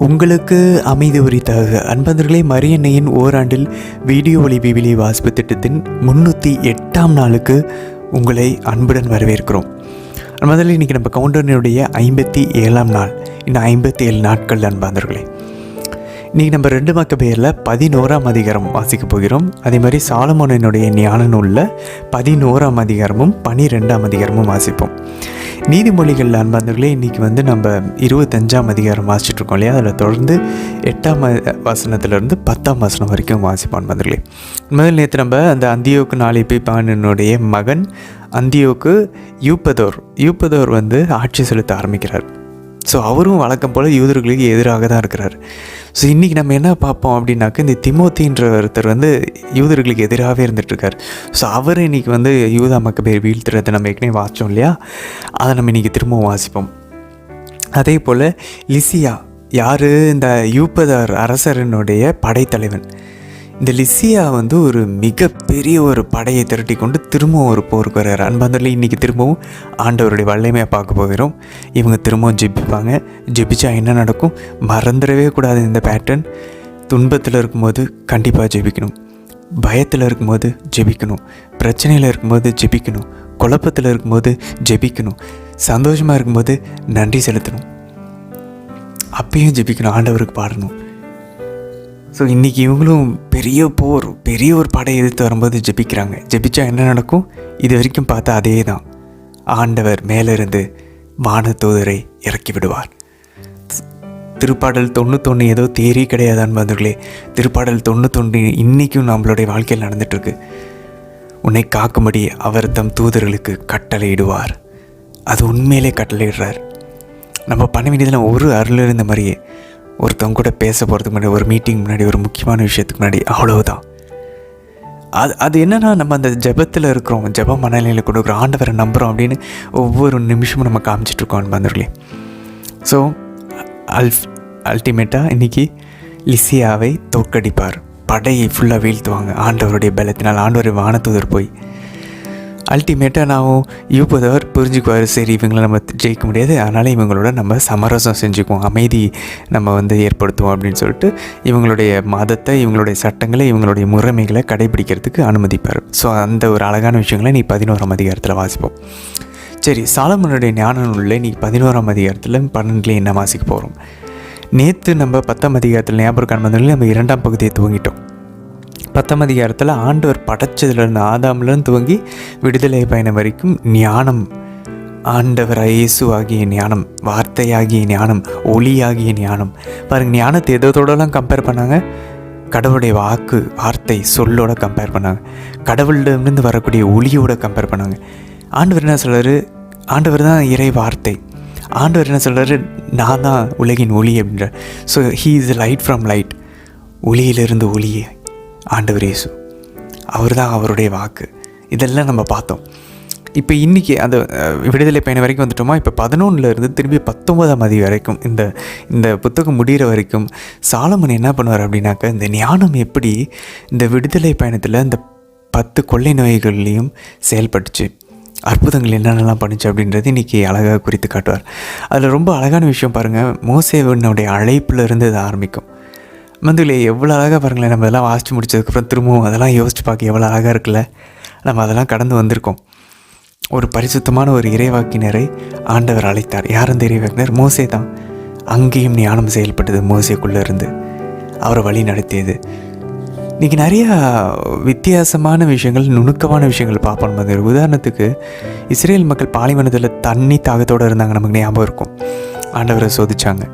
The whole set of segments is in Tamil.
உங்களுக்கு அமைதி உரித்தாக அன்பர்களே, மரியன்னையின் ஓராண்டில் வீடியோ ஒளி விவிலிய வாசிப்பு திட்டத்தின் 308ஆம் நாளுக்கு உங்களை அன்புடன் வரவேற்கிறோம். முதல்ல இன்றைக்கி நம்ம கவுண்டனுடைய 57ஆம் நாள். இன்னும் 57 நாட்கள் அன்பர்களே. இன்றைக்கி நம்ம 2 மக்கபேயரில் 11ஆம் அதிகாரம் வாசிக்க போகிறோம். அதே மாதிரி சாலமோனினுடைய ஞான நூலில் 11ஆம் அதிகாரமும் 12ஆம் அதிகாரமும் வாசிப்போம். நீதிமொழிகள் அன்பர்களே, இன்றைக்கி நம்ம 25ஆம் அதிகாரம் வாசிச்சுட்ருக்கோம் இல்லையா? அதில் தொடர்ந்து 8ஆம் வசனத்திலிருந்து 10ஆம் வசனம் வரைக்கும் வாசிப்போம் அன்பர்களே. முதல் நேற்று நம்ம அந்த அந்தியோக்கு நாளிப்பிப்பானுடைய மகன் அந்தியோக்கு யூப்பதோர் ஆட்சி செலுத்த ஆரம்பிக்கிறார். ஸோ அவரும் வழக்கம் போல் யூதர்களுக்கு எதிராக தான் இருக்கிறார். ஸோ இன்றைக்கி நம்ம என்ன பார்ப்போம் அப்படின்னாக்க, இந்த திமோத்தின்ற ஒருத்தர் யூதர்களுக்கு எதிராகவே இருந்துகிட்ருக்கார். ஸோ அவர் இன்றைக்கி யூதா மக்கபேர் வீழ்த்துறதை நம்ம ஏற்கனவே வாசித்தோம் இல்லையா? அதை நம்ம இன்றைக்கி திரும்பவும் வாசிப்போம். அதே போல் லிசியா யார்? இந்த யூப்பதர் அரசரனுடைய படைத்தலைவன். இந்த லிசியா ஒரு மிகப்பெரிய ஒரு படையை திரட்டி கொண்டு திரும்பவும் ஒரு போருக்கு வர்றார். அன்பந்தரில் இன்றைக்கி திரும்பவும் ஆண்டவருடைய வல்லமையை பார்க்க போகிறோம். இவங்க திரும்பவும் ஜெபிப்பாங்க. ஜெபிச்சா என்ன நடக்கும்? மறந்துடவே கூடாது இந்த பேட்டர்ன். துன்பத்தில் இருக்கும்போது கண்டிப்பாக ஜெபிக்கணும், பயத்தில் இருக்கும்போது ஜெபிக்கணும், பிரச்சனையில் இருக்கும்போது ஜெபிக்கணும், குழப்பத்தில் இருக்கும்போது ஜெபிக்கணும், சந்தோஷமாக இருக்கும்போது நன்றி செலுத்தணும், அப்பயும் ஜெபிக்கணும், ஆண்டவருக்கு பாடணும். ஸோ இன்றைக்கி இவங்களும் பெரிய ஒரு படையை எதிர்த்து வரும்போது ஜெபிக்கிறாங்க. ஜெபிச்சா என்ன நடக்கும்? இது வரைக்கும் பார்த்தா அதே தான். ஆண்டவர் மேலிருந்து வானதூதரை இறக்கி விடுவார். திருப்பாடல் 91 ஏதோ தேரி கிடையாது அன்பர்களே. திருப்பாடல் 91 இன்றைக்கும் நம்மளுடைய வாழ்க்கையில் நடந்துகிட்ருக்கு. உன்னை காக்கும்படி அவர் தம் தூதர்களுக்கு கட்டளையிடுவார். அது உண்மையிலே கட்டளையிடுறார். நம்ம பண்ண வேண்டியதில் ஒரு அருள் இருந்த மாதிரியே, ஒருத்தவங்க கூட பேச போகிறதுக்கு முன்னாடி, ஒரு மீட்டிங் முன்னாடி, ஒரு முக்கியமான விஷயத்துக்கு முன்னாடி, அவ்வளவுதான். அது என்னென்னா, நம்ம அந்த ஜெபத்தில் இருக்கிறோம், ஜெப மனநிலையில் கொடுக்குறோம், ஆண்டவரை நம்புகிறோம் அப்படின்னு ஒவ்வொரு நிமிஷமும் நம்ம காமிச்சிட்ருக்கோம் அன்பர்களே. ஸோ அல்டிமேட்டாக இன்றைக்கி லிசியாவை தோற்கடிப்பார். படையை ஃபுல்லாக வீழ்த்துவாங்க ஆண்டவருடைய பலத்தினால். ஆண்டவர் வானதூதர் போய் அல்டிமேட்டாக நான் யூப்பதவர் புரிஞ்சுக்குவார். சரி, இவங்களை நம்ம ஜெயிக்க முடியாது, அதனால் இவங்களோட நம்ம சமரசம் செஞ்சுக்குவோம், அமைதி நம்ம ஏற்படுத்துவோம் அப்படின்னு சொல்லிட்டு இவங்களுடைய மதத்தை, இவங்களுடைய சட்டங்களை, இவங்களுடைய முறைமைகளை கடைபிடிக்கிறதுக்கு அனுமதிப்பார். ஸோ அந்த ஒரு அழகான விஷயங்களை நீ 11ஆம் அதிகாரத்தில் வாசிப்போம். சரி, சாலமோனுடைய ஞான நூலில் நீ 11ஆம் அதிகாரத்தில் 12 என்ன வாசிக்க போகிறோம்? நேற்று நம்ம 10ஆம் அதிகாரத்தில் ஞாபகம் நம்ம 2ஆம் பகுதியை துவங்கிட்டோம். 10ஆம் அதிகாரத்தில் ஆண்டவர் படைச்சதுலேருந்து, ஆதாம்லேருந்து துவங்கி விடுதலை பயணம் வரைக்கும் ஞானம், ஆண்டவர் இயேசு ஆகிய ஞானம், வார்த்தையாகிய ஞானம், ஒளியாகிய ஞானம். பாருங்கள், ஞானத்தை எதோடலாம் கம்பேர் பண்ணாங்க? கடவுளுடைய வார்த்தை, சொல்லோட கம்பேர் பண்ணாங்க. கடவுளிடமிருந்து வரக்கூடிய ஒளியோட கம்பேர் பண்ணாங்க. ஆண்டவர் என்ன சொல்கிறாரு? ஆண்டவர் தான் இறை வார்த்தை. ஆண்டவர் என்ன சொல்கிறாரு? நான் தான் உலகின் ஒளி அப்படின்ற. So he is light from light. ஒளியிலிருந்து ஒளியே ஆண்டவர் இயேசு, அவர் தான் அவருடைய வாக்கு. இதெல்லாம் நம்ம பார்த்தோம். இப்போ இன்றைக்கி அந்த விடுதலை பயணம் வரைக்கும் வந்துட்டோமா? இப்போ 11 திரும்பி 19ஆம் அதிகாரம் வரைக்கும், இந்த புத்தகம் முடிகிற வரைக்கும் சாலமன் என்ன பண்ணுவார் அப்படின்னாக்க, இந்த ஞானம் எப்படி இந்த விடுதலை பயணத்தில் இந்த 10 கொள்ளை நோய்கள்லேயும் செயல்பட்டுச்சு, அற்புதங்கள் என்னென்னலாம் பண்ணுச்சு அப்படின்றது இன்றைக்கி அழகாக குறித்து காட்டுவார். அதில் ரொம்ப அழகான விஷயம் பாருங்கள், மோசேவனுடைய அழைப்பில் இருந்து அது ஆரம்பிக்கும். எவ்வளோ அழகாக பாருங்களேன். நம்ம இதெல்லாம் வாசித்து முடிச்சதுக்கப்புறம் திரும்பவும் அதெல்லாம் யோசித்து பார்க்க எவ்வளோ அழகாக இருக்குல்ல. நம்ம அதெல்லாம் கடந்து வந்திருக்கோம். ஒரு பரிசுத்தமான ஒரு இறைவாக்கினரை ஆண்டவர் அழைத்தார். யார் அந்த இறைவாக்கினர்? மோசே தான். அங்கேயும் ஞானம் செயல்பட்டது மோசேக்குள்ளே இருந்து, அவரை வழி நடத்தியது. இன்றைக்கி நிறையா வித்தியாசமான விஷயங்கள், நுணுக்கமான விஷயங்கள் பார்ப்போம். உதாரணத்துக்கு, இஸ்ரேல் மக்கள் பாலைவனத்தில் தண்ணி தாகத்தோடு இருந்தாங்க, நமக்கு ஞாபகம் இருக்கும். ஆண்டவரை சோதித்தாங்க.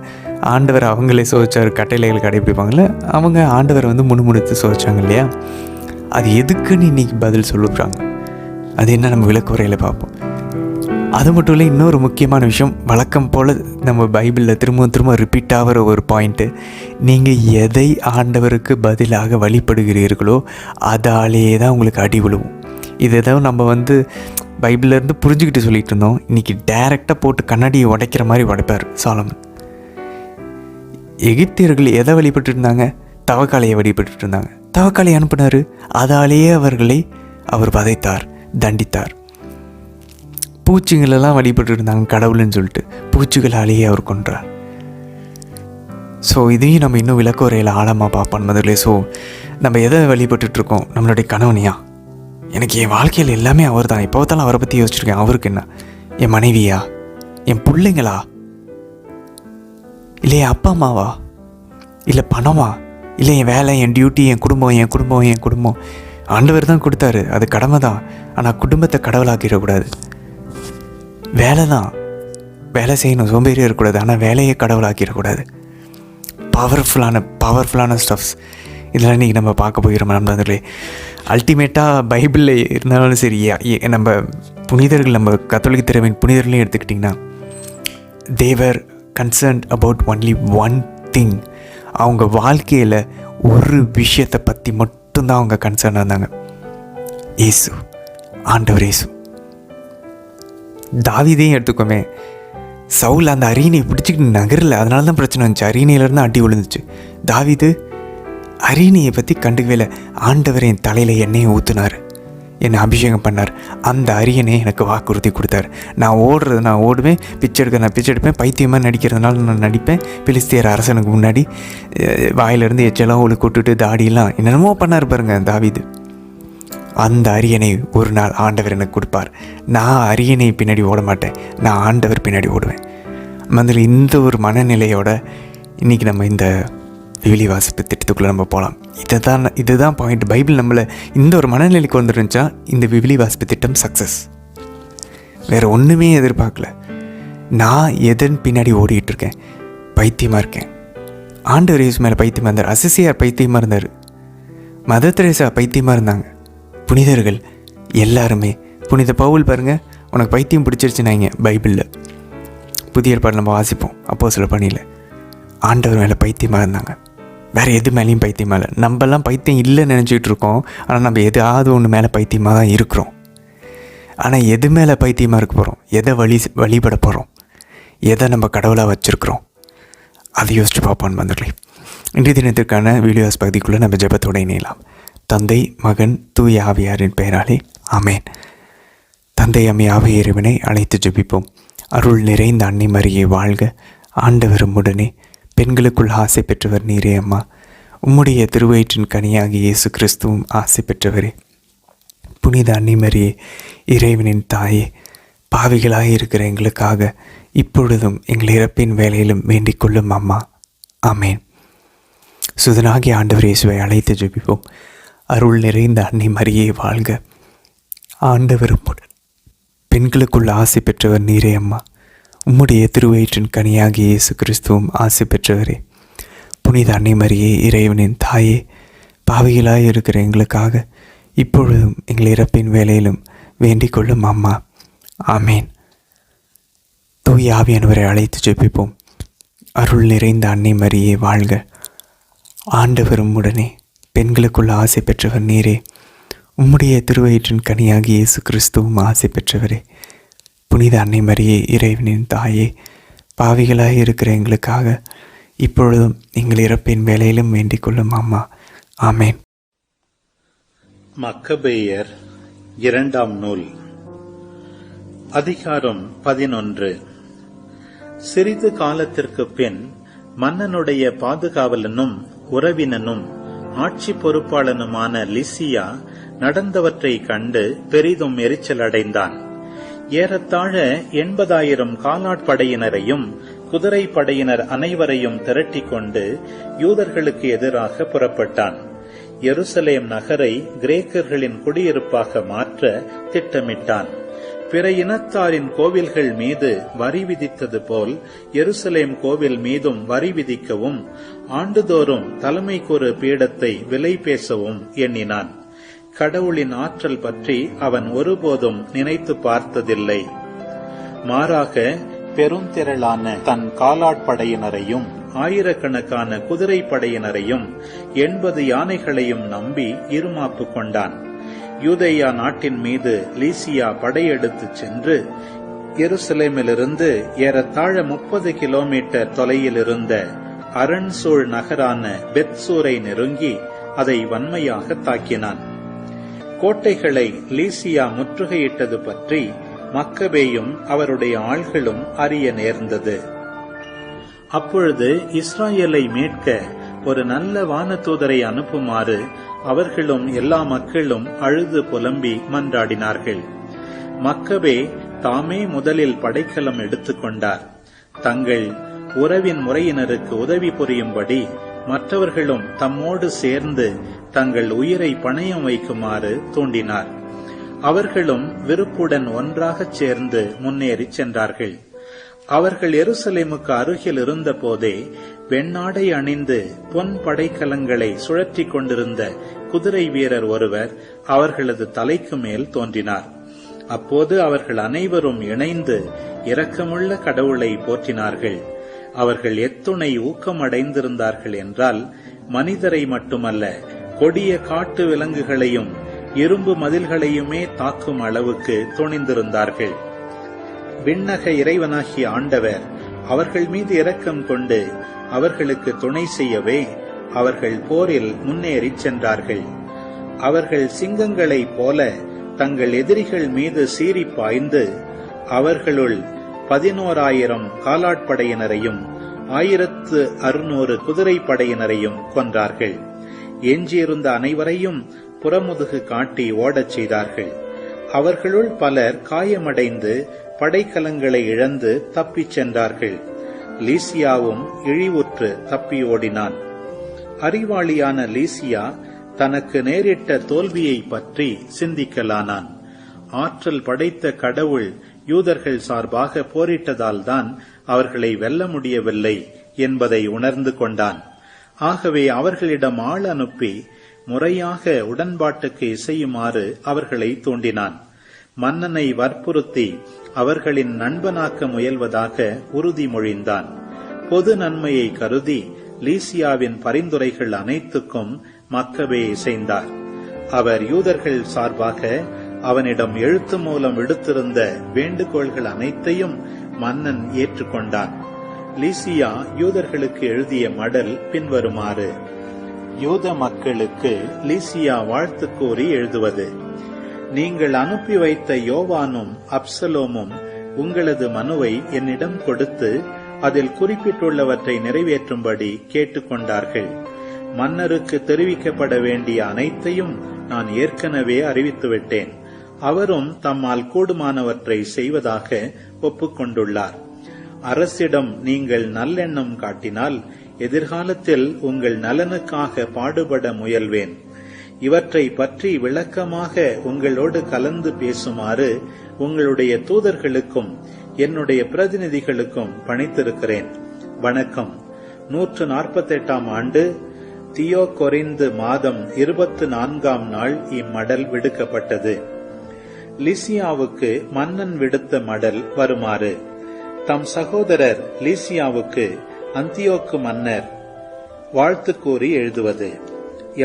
ஆண்டவர் அவங்களே சோதிச்சார். கட்டளைகள் கடைபிடிப்பாங்கள்ல, அவங்க ஆண்டவரை முணுமுணுத்து சோதிச்சாங்க இல்லையா? அது எதுக்குன்னு இன்றைக்கி பதில் சொல்லுறாங்க. அது என்ன, நம்ம விளக்குறையில் பார்ப்போம். அது மட்டும் இல்லை, இன்னொரு முக்கியமான விஷயம், வழக்கம் போல் நம்ம பைபிளில் திரும்ப ரிப்பீட் ஆகிற ஒரு பாயிண்ட்டு, நீங்கள் எதை ஆண்டவருக்கு பதிலாக வழிபடுகிறீர்களோ அதாலே தான் உங்களுக்கு அடி விழுவும். இதை தான் நம்ம பைபிள்லேருந்து புரிஞ்சுக்கிட்டு சொல்லிகிட்டு இருந்தோம். இன்றைக்கி டைரெக்டாக போட்டு கண்ணாடியை உடைக்கிற மாதிரி உடைப்பார் சாலமன். எகிப்தியர்கள் எதை வழிபட்டு இருந்தாங்க? தவக்காலையை வழிபட்டு இருந்தாங்க. தவக்காலை அனுப்பினார். அதாலேயே அவர்களை அவர் வதைத்தார், தண்டித்தார். பூச்சிகளெல்லாம் வழிபட்டு இருந்தாங்க கடவுள்னு சொல்லிட்டு, பூச்சிகளாலேயே அவர் கொன்றார். ஸோ இதையும் நம்ம இன்னும் விளக்குறையில் ஆழமாக பார்ப்போம் முதல்ல. ஸோ நம்ம எதை வழிபட்டுருக்கோம்? நம்மளுடைய கணவனையா? எனக்கு என் வாழ்க்கையில் எல்லாமே அவர் தான், எப்போ பார்த்தாலும் அவரை பற்றி யோசிச்சுருக்கேன். அவருக்கு என்ன? என் மனைவியா? என் பிள்ளைங்களா? இல்லை என் அப்பா அம்மாவா? இல்லை பணமா? இல்லை என் வேலை, என் டியூட்டி, என் குடும்பம். ஆண்டவர் தான் கொடுத்தாரு, அது கடமை தான். ஆனால் குடும்பத்தை கடவுளாக்கிடக்கூடாது. வேலை தான், வேலை செய்யணும், சோம்பேறியாக இருக்கக்கூடாது. ஆனால் வேலையை கடவுளாக்கிடக்கூடாது. பவர்ஃபுல்லான ஸ்டப்ஸ் இதெல்லாம் இன்றைக்கி நம்ம பார்க்க போகிறோம் நண்பர்களே. அல்டிமேட்டாக பைபிளில் இருந்தாலும் சரி, நம்ம புனிதர்கள், நம்ம கத்தோலிக்க திருவின் புனிதர்களையும் எடுத்துக்கிட்டிங்கன்னா, they're concerned about only one thing. அவங்க வாழ்க்கையில் ஒரு விஷயத்தை பற்றி மட்டும்தான் அவங்க கன்சர்னாக இருந்தாங்க. இயேசு, ஆண்டவர் இயேசு. தாவீதையும் எடுத்துக்கோமே, சவுல் அந்த அரியணையை பிடிச்சிக்கிட்டு நகரில், அதனால தான் பிரச்சனை வந்துச்சு. அரியணையிலேருந்து அடி விழுந்துச்சு. தாவீது அரியணையை பற்றி கண்டுக்கவே இல்லை. ஆண்டவர் என் தலையில் எண்ணெயை ஊற்றினார், என்னை அபிஷேகம் பண்ணார். அந்த அரியணை எனக்கு வாக்குறுதி கொடுத்தார். நான் ஓடுவேன், பிச்சை எடுப்பேன், பைத்தியமாக நடிக்கிறதுனால நான் நடிப்பேன். பிலிஸ்தியர் அரசனுக்கு முன்னாடி வாயிலிருந்து எச்செல்லாம் ஒழுக்கு விட்டுட்டு தாடியெல்லாம் என்னென்னமோ பண்ணார் பாருங்க தாவீது. அந்த அரியணை ஒரு நாள் ஆண்டவர் எனக்கு கொடுப்பார். நான் அரியணை பின்னாடி ஓட மாட்டேன், நான் ஆண்டவர் பின்னாடி ஓடுவேன். அதில் இந்த ஒரு மனநிலையோட இன்றைக்கி நம்ம இந்த விவிலி வாசிப்பு திட்டத்துக்குள்ளே நம்ம போகலாம். இதுதான் பாயிண்ட். பைபிள் நம்மளை இந்த ஒரு மனநிலைக்கு வந்துருந்துச்சா இந்த விவிலி வாசிப்பு திட்டம் சக்ஸஸ். வேறு ஒன்றுமே எதிர்பார்க்கல. நான் எதன் பின்னாடி ஓடிட்டுருக்கேன்? பைத்தியமாக இருக்கேன். ஆண்டவர் இயேசு மேலே பைத்தியமாக இருந்தார். அசிசியார் பைத்தியமாக இருந்தார். மதர் தெரேசா பைத்தியமாக இருந்தாங்க. புனிதர்கள் எல்லாருமே, புனித பவுல் பாருங்கள், உனக்கு பைத்தியம் பிடிச்சிருச்சுனாங்க. பைபிளில் புதிய ஏற்பாடு நம்ம வாசிப்போம், அப்போஸ்தலர் பணியில். ஆண்டவர் மேலே பைத்தியமாக இருந்தாங்க. வேறு எது மேலேயும் பைத்தியமாக இல்லை. நம்மலாம் பைத்தியம் இல்லைன்னு நினச்சிக்கிட்டு இருக்கோம், ஆனால் நம்ம எதாவது ஒன்று மேலே பைத்தியமாக தான் இருக்கிறோம். ஆனால் எது மேலே பைத்தியமாக இருக்க போகிறோம்? எதை வழிபட போகிறோம்? எதை நம்ம கடவுளாக வச்சுருக்கிறோம்? அதை யோசிச்சு பார்ப்போம் வந்துடலே. இன்றைய தினத்திற்கான வீடியோஸ் பகுதிக்குள்ளே நம்ம ஜெபத்தோடு இணையலாம். தந்தை, மகன், தூய ஆவியாரின் பெயராலே ஆமேன். தந்தை, அம்மை, ஆவி இறைவனை அழைத்து ஜெபிப்போம். அருள் நிறைந்த அன்னை மரியே வாழ்க. ஆண்டவரும் உடனே, பெண்களுக்குள் ஆசை பெற்றவர் நீரே அம்மா. உம்முடைய திருவயிற்றின் கனியாகி இயேசு கிறிஸ்துவும் ஆசை பெற்றவரே. புனித அன்னை மரியே, இறைவனின் தாயே, பாவிகளாக இருக்கிற எங்களுக்காக இப்பொழுதும் எங்கள் இறப்பின் வேலையிலும் வேண்டிக் கொள்ளும் அம்மா. ஆமேன். சுதனாகி ஆண்டவர் இயேசுவை அழைத்து ஜெபிப்போம். அருள் நிறைந்த அன்னை மரியே வாழ்க. ஆண்டவரும் பெண்களுக்குள் ஆசை பெற்றவர் நீரே அம்மா. உம்முடைய திருவயிற்றின் கனியாகி இயேசு கிறிஸ்துவும் ஆசை பெற்றவரே. புனித அன்னை மரியே, இறைவனின் தாயே, பாவிகளாய் இருக்கிற எங்களுக்காக இப்பொழுதும் எங்கள் இறப்பின் வேலையிலும் வேண்டிக் கொள்ளும் அம்மா. ஆமேன். தூய ஆவியானவரை அழைத்து ஜெபிப்போம். அருள் நிறைந்த அன்னை மரியே வாழ்க. ஆண்டவரும் உடனே, பெண்களுக்குள்ள ஆசை பெற்றவர் நீரே. உம்முடைய திருவயிற்றின் கனியாகி இயேசு கிறிஸ்துவும் ஆசை பெற்றவரே. புனித அன்னை மரியே, இறைவனின் தாயே, பாவிகளாய் இருக்கிற எங்களுக்காக இப்பொழுதும் எங்கள் இறப்பின் வேலையிலும் வேண்டிக் கொள்ளும் அம்மா. ஆமேன். மக்கபேயர் 2ஆம் நூல், அதிகாரம் 11. சிறிது காலத்திற்கு பின் மன்னனுடைய பாதுகாவலனும் உறவினனும் ஆட்சி பொறுப்பாளனுமான லிசியா நடந்தவற்றை கண்டு பெரிதும் எரிச்சல் அடைந்தான். ஏறத்தாழ 80,000 காலாட்படையினரையும் குதிரை படையினர் அனைவரையும் திரட்டிக் கொண்டு யூதர்களுக்கு எதிராக புறப்பட்டான். எருசலேம் நகரை கிரேக்கர்களின் குடியிருப்பாக மாற்ற திட்டமிட்டான். பிற இனத்தாரின் கோவில்கள் மீது வரி விதித்தது போல் எருசலேம் கோவில் மீதும் வரி விதிக்கவும், ஆண்டுதோறும் தலைமைக்கொரு பீடத்தை விலை பேசவும் எண்ணினான். கடவுளின் ஆற்றல் பற்றி அவன் ஒருபோதும் நினைத்து பார்த்ததில்லை. மாறாக பெருந்திரளான தன் காலாட்படையினரையும் ஆயிரக்கணக்கான குதிரை படையினரையும் 80 யானைகளையும் நம்பி இருமாப்பு கொண்டான். யூதேயா நாட்டின் மீது லீசியா படையெடுத்துச் சென்று எருசலேமிலிருந்து ஏறத்தாழ 30 கிலோமீட்டர் தொலையில் இருந்த அரண்சூழ் நகரான பெத்சூரை நெருங்கி அதை வன்மையாக தாக்கினான். கோட்டைகளை லீசியா முற்றுகையிட்டது பற்றி மக்கபேயும் அவருடைய ஆள்களும் அறிய நேர்ந்தது. அப்பொழுது இஸ்ராயேலை மீட்க ஒரு நல்ல வானதூதரை அனுப்புமாறு அவர்களும் எல்லா மக்களும் அழுது புலம்பி மன்றாடினார்கள். மக்கபே தாமே முதலில் படைக்கலம் எடுத்துக்கொண்டார். தங்கள் உறவின் முறையினருக்கு உதவி புரியும்படி மற்றவர்களும் தம்மோடு சேர்ந்து தங்கள் உயிரை பணயம் வைக்குமாறு தூண்டினார். அவர்களும் விருப்புடன் ஒன்றாகச் சேர்ந்து முன்னேறி சென்றார்கள். அவர்கள் எருசலேமுக்கு அருகில் இருந்த போதே வெண்ணாடை அணிந்து பொன் படைக்கலங்களை சுழற்றி கொண்டிருந்த குதிரை வீரர் ஒருவர் அவர்களது தலைக்கு மேல் தோன்றினார். அப்போது அவர்கள் அனைவரும் இணைந்து இரக்கமுள்ள கடவுளை போற்றினார்கள். அவர்கள் எத்துணை ஊக்கமடைந்திருந்தார்கள் என்றால், மனிதரை மட்டுமல்ல, கொடிய காட்டு விலங்குகளையும் இரும்பு மதில்களையுமே தாக்கும் அளவுக்கு துணிந்திருந்தார்கள். விண்ணக இறைவனாகிய ஆண்டவர் அவர்கள் மீது இரக்கம் கொண்டு அவர்களுக்கு துணை செய்யவே அவர்கள் போரில் முன்னேறி சென்றார்கள். அவர்கள் சிங்கங்களைப் போல தங்கள் எதிரிகள் மீது சீறி பாய்ந்து அவர்களுள் 11,000 காலாட்படையினரையும் 1,600 குதிரை படையினரையும் கொன்றார்கள். எஞ்சியிருந்த அனைவரையும் புறமுதுகு காட்டி ஓடச் செய்தார்கள். அவர்களுள் பலர் காயமடைந்து படைக்கலங்களை இழந்து தப்பிச் சென்றார்கள். லீசியாவும் இழிவுற்று தப்பி ஓடினான். அறிவாளியான லீசியா தனக்கு நேரிட்ட தோல்வியை பற்றி சிந்திக்கலானான். ஆற்றல் படைத்த கடவுள் யூதர்கள் சார்பாக போரிட்டதால்தான் அவர்களை வெல்ல முடியவில்லை என்பதை உணர்ந்து கொண்டான். ஆகவே அவர்களிடம் ஆள் அனுப்பி முறையாக உடன்பாட்டுக்கு இசையுமாறு அவர்களை தூண்டினான். மன்னனை வற்புறுத்தி அவர்களின் நண்பனாக்க முயல்வதாக உறுதிமொழிந்தான். பொது நன்மையை கருதி லீசியாவின் பரிந்துரைகள் அனைத்துக்கும் மக்கபே இசைந்தார். அவர் யூதர்கள் சார்பாக அவனிடம் எழுத்து மூலம் விடுத்திருந்த வேண்டுகோள்கள் அனைத்தையும் மன்னன் ஏற்றுக்கொண்டான். லீசியா யூதர்களுக்கு எழுதிய மடல் பின்வருமாறு: யூத மக்களுக்கு லீசியா வாழ்த்து கூறி எழுதுவது. நீங்கள் அனுப்பி வைத்த யோவானும் அப்சலோமும் உங்களது மனுவை என்னிடம் கொடுத்து அதில் குறிப்பிட்டுள்ளவற்றை நிறைவேற்றும்படி கேட்டுக்கொண்டார்கள். மன்னருக்கு தெரிவிக்கப்பட வேண்டிய அனைத்தையும் நான் ஏற்கனவே அறிவித்துவிட்டேன். அவரும் தம்மால் கூடுமானவற்றை செய்வதாக ஒப்புக்கொண்டுள்ளார். அரசிடம் நீங்கள் நல்லெண்ணம் காட்டினால் எதிர்காலத்தில் உங்கள் நலனுக்காக பாடுபட முயல்வேன். இவற்றை பற்றி விளக்கமாக உங்களோடு கலந்து பேசுமாறு உங்களுடைய தூதர்களுக்கும் என்னுடைய பிரதிநிதிகளுக்கும் பணித்திருக்கிறேன். வணக்கம். 148ஆம் ஆண்டு தியோகொரிந்து மாதம் 24ஆம் நாள் இம்மடல் விடுக்கப்பட்டது. லீசியாவுக்கு மன்னன் விடுத்த மடல் வருமாறு: தம் சகோதரர் லீசியாவுக்கு அந்தியோக்கு மன்னர் வாழ்த்து கூறி எழுதுவது.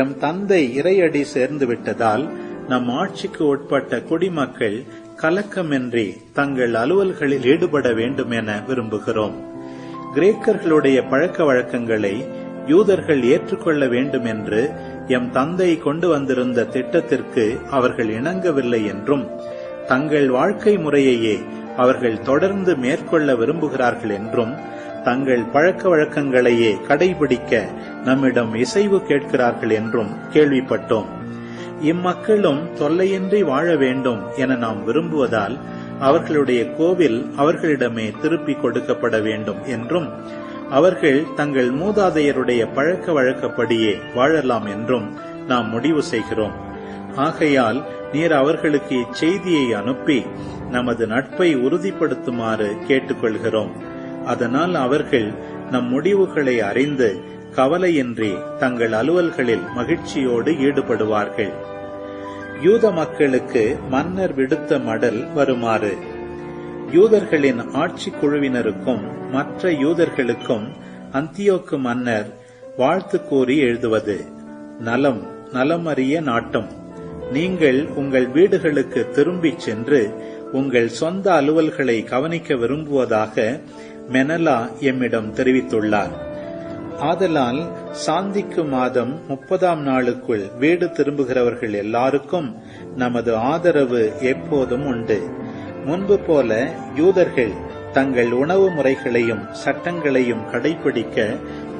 எம் தந்தை இறையடி சேர்ந்து விட்டதால் நம் ஆட்சிக்கு உட்பட்ட குடிமக்கள் கலக்கமின்றி தங்கள் அலுவல்களில் ஈடுபட வேண்டும் என விரும்புகிறோம். கிரேக்கர்களுடைய பழக்க வழக்கங்களை யூதர்கள் ஏற்றுக்கொள்ள வேண்டும் என்று எம் தந்தை கொண்டு வந்திருந்த திட்டத்திற்கு அவர்கள் இணங்கவில்லை என்றும், தங்கள் வாழ்க்கை முறையையே அவர்கள் தொடர்ந்து மேற்கொள்ள விரும்புகிறார்கள் என்றும், தங்கள் பழக்க வழக்கங்களையே கடைபிடிக்க நம்மிடம் இசைவு கேட்கிறார்கள் என்றும் கேள்விப்பட்டோம். இம்மக்களும் தொல்லையின்றி வாழ வேண்டும் என நாம் விரும்புவதால் அவர்களுடைய கோவில் அவர்களிடமே திருப்பிக் கொடுக்கப்பட வேண்டும் என்றும், அவர்கள் தங்கள் மூதாதையருடைய பழக்க வழக்கப்படியே வாழலாம் என்றும் நாம் முடிவு செய்கிறோம். ஆகையால் நீர் அவர்களுக்கு இச்செய்தியை அனுப்பி நமது நட்பை உறுதிப்படுத்துமாறு கேட்டுக்கொள்கிறோம். அதனால் அவர்கள் நம் முடிவுகளை அறிந்து கவலையின்றி தங்கள் அலுவல்களில் மகிழ்ச்சியோடு ஈடுபடுவார்கள். யூத மக்களுக்கு மன்னர் விடுத்த மடல் வருமாறு: யூதர்களின் ஆட்சி குழுவினருக்கும் மற்ற யூதர்களுக்கும் அந்தியோக்கு மன்னர் வாழ்த்து கூறி எழுதுவது. நலம், நலமறிய நாட்டம். நீங்கள் உங்கள் வீடுகளுக்கு திரும்பிச் சென்று உங்கள் சொந்த அலுவல்களை கவனிக்க விரும்புவதாக மெனலா எம்மிடம் தெரிவித்துள்ளார். ஆதலால் சாந்திக்கு மாதம் 30ஆம் நாளுக்குள் வீடு திரும்புகிறவர்கள் எல்லாருக்கும் நமது ஆதரவு எப்போதும் உண்டு. முன்பு போல யூதர்கள் தங்கள் உணவு முறைகளையும் சட்டங்களையும் கடைபிடிக்க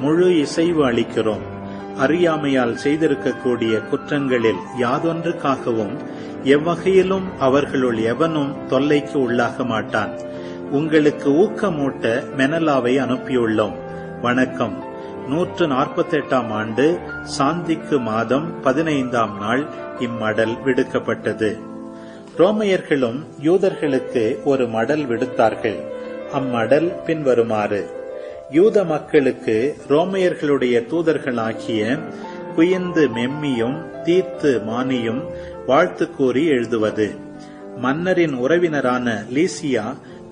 முழு இசைவு அளிக்கிறோம். அறியாமையால் செய்திருக்கக்கூடிய குற்றங்களில் யாதொன்றுக்காகவும் எவ்வகையிலும் அவர்களுள் எவனும் தொல்லைக்கு உள்ளாக மாட்டான். உங்களுக்கு ஊக்கமூட்ட மெனலாவை அனுப்பியுள்ளோம். வணக்கம். 148ஆம் ஆண்டு சாந்திக்கு மாதம் 15ஆம் நாள் இம்மடல் விடுக்கப்பட்டது. ரோமையர்களும் யூதர்களுக்கு ஒரு மடல் விடுத்தார்கள். அம்மடல் பின்வருமாறு: யூத மக்களுக்கு ரோமையர்களுடைய தூதர்களாகிய குயந்து மெம்மியும் தீத்து மானியும் வாழ்த்து கூறி எழுதுவது. மன்னரின் உறவினரான லீசியா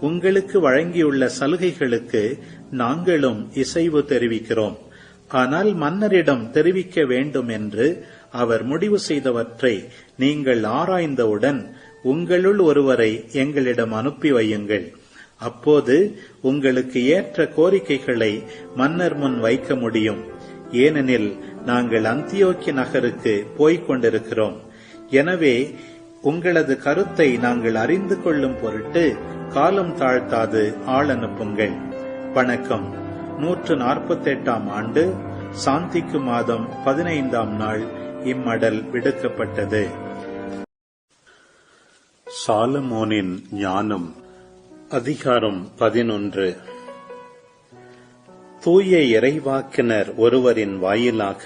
உங்களுக்கு வழங்கியுள்ள சலுகைகளுக்கு நாங்களும் இசைவு தெரிவிக்கிறோம். ஆனால் மன்னரிடம் தெரிவிக்க வேண்டும் என்று அவர் முடிவு செய்தவற்றை நீங்கள் ஆராய்ந்தவுடன் உங்களுள் ஒருவரை எங்களிடம் அனுப்பி வையுங்கள். அப்போது உங்களுக்கு ஏற்ற கோரிக்கைகளை மன்னர் முன் வைக்க முடியும். ஏனெனில் நாங்கள் அந்தியோக்கி நகருக்கு போய்க் கொண்டிருக்கிறோம். எனவே உங்களது கருத்தை நாங்கள் அறிந்து கொள்ளும் பொருட்டு காலம் தாழ்த்தாது ஆள் அனுப்புங்கள். வணக்கம். 148ஆம் ஆண்டு சாந்திக்கு மாதம் 15ஆம் நாள் இம்மடல் விடுக்கப்பட்டது. சாலமோனின் ஞானம். அதிகாரம் 11. தூய இறைவாக்கினர் ஒருவரின் வாயிலாக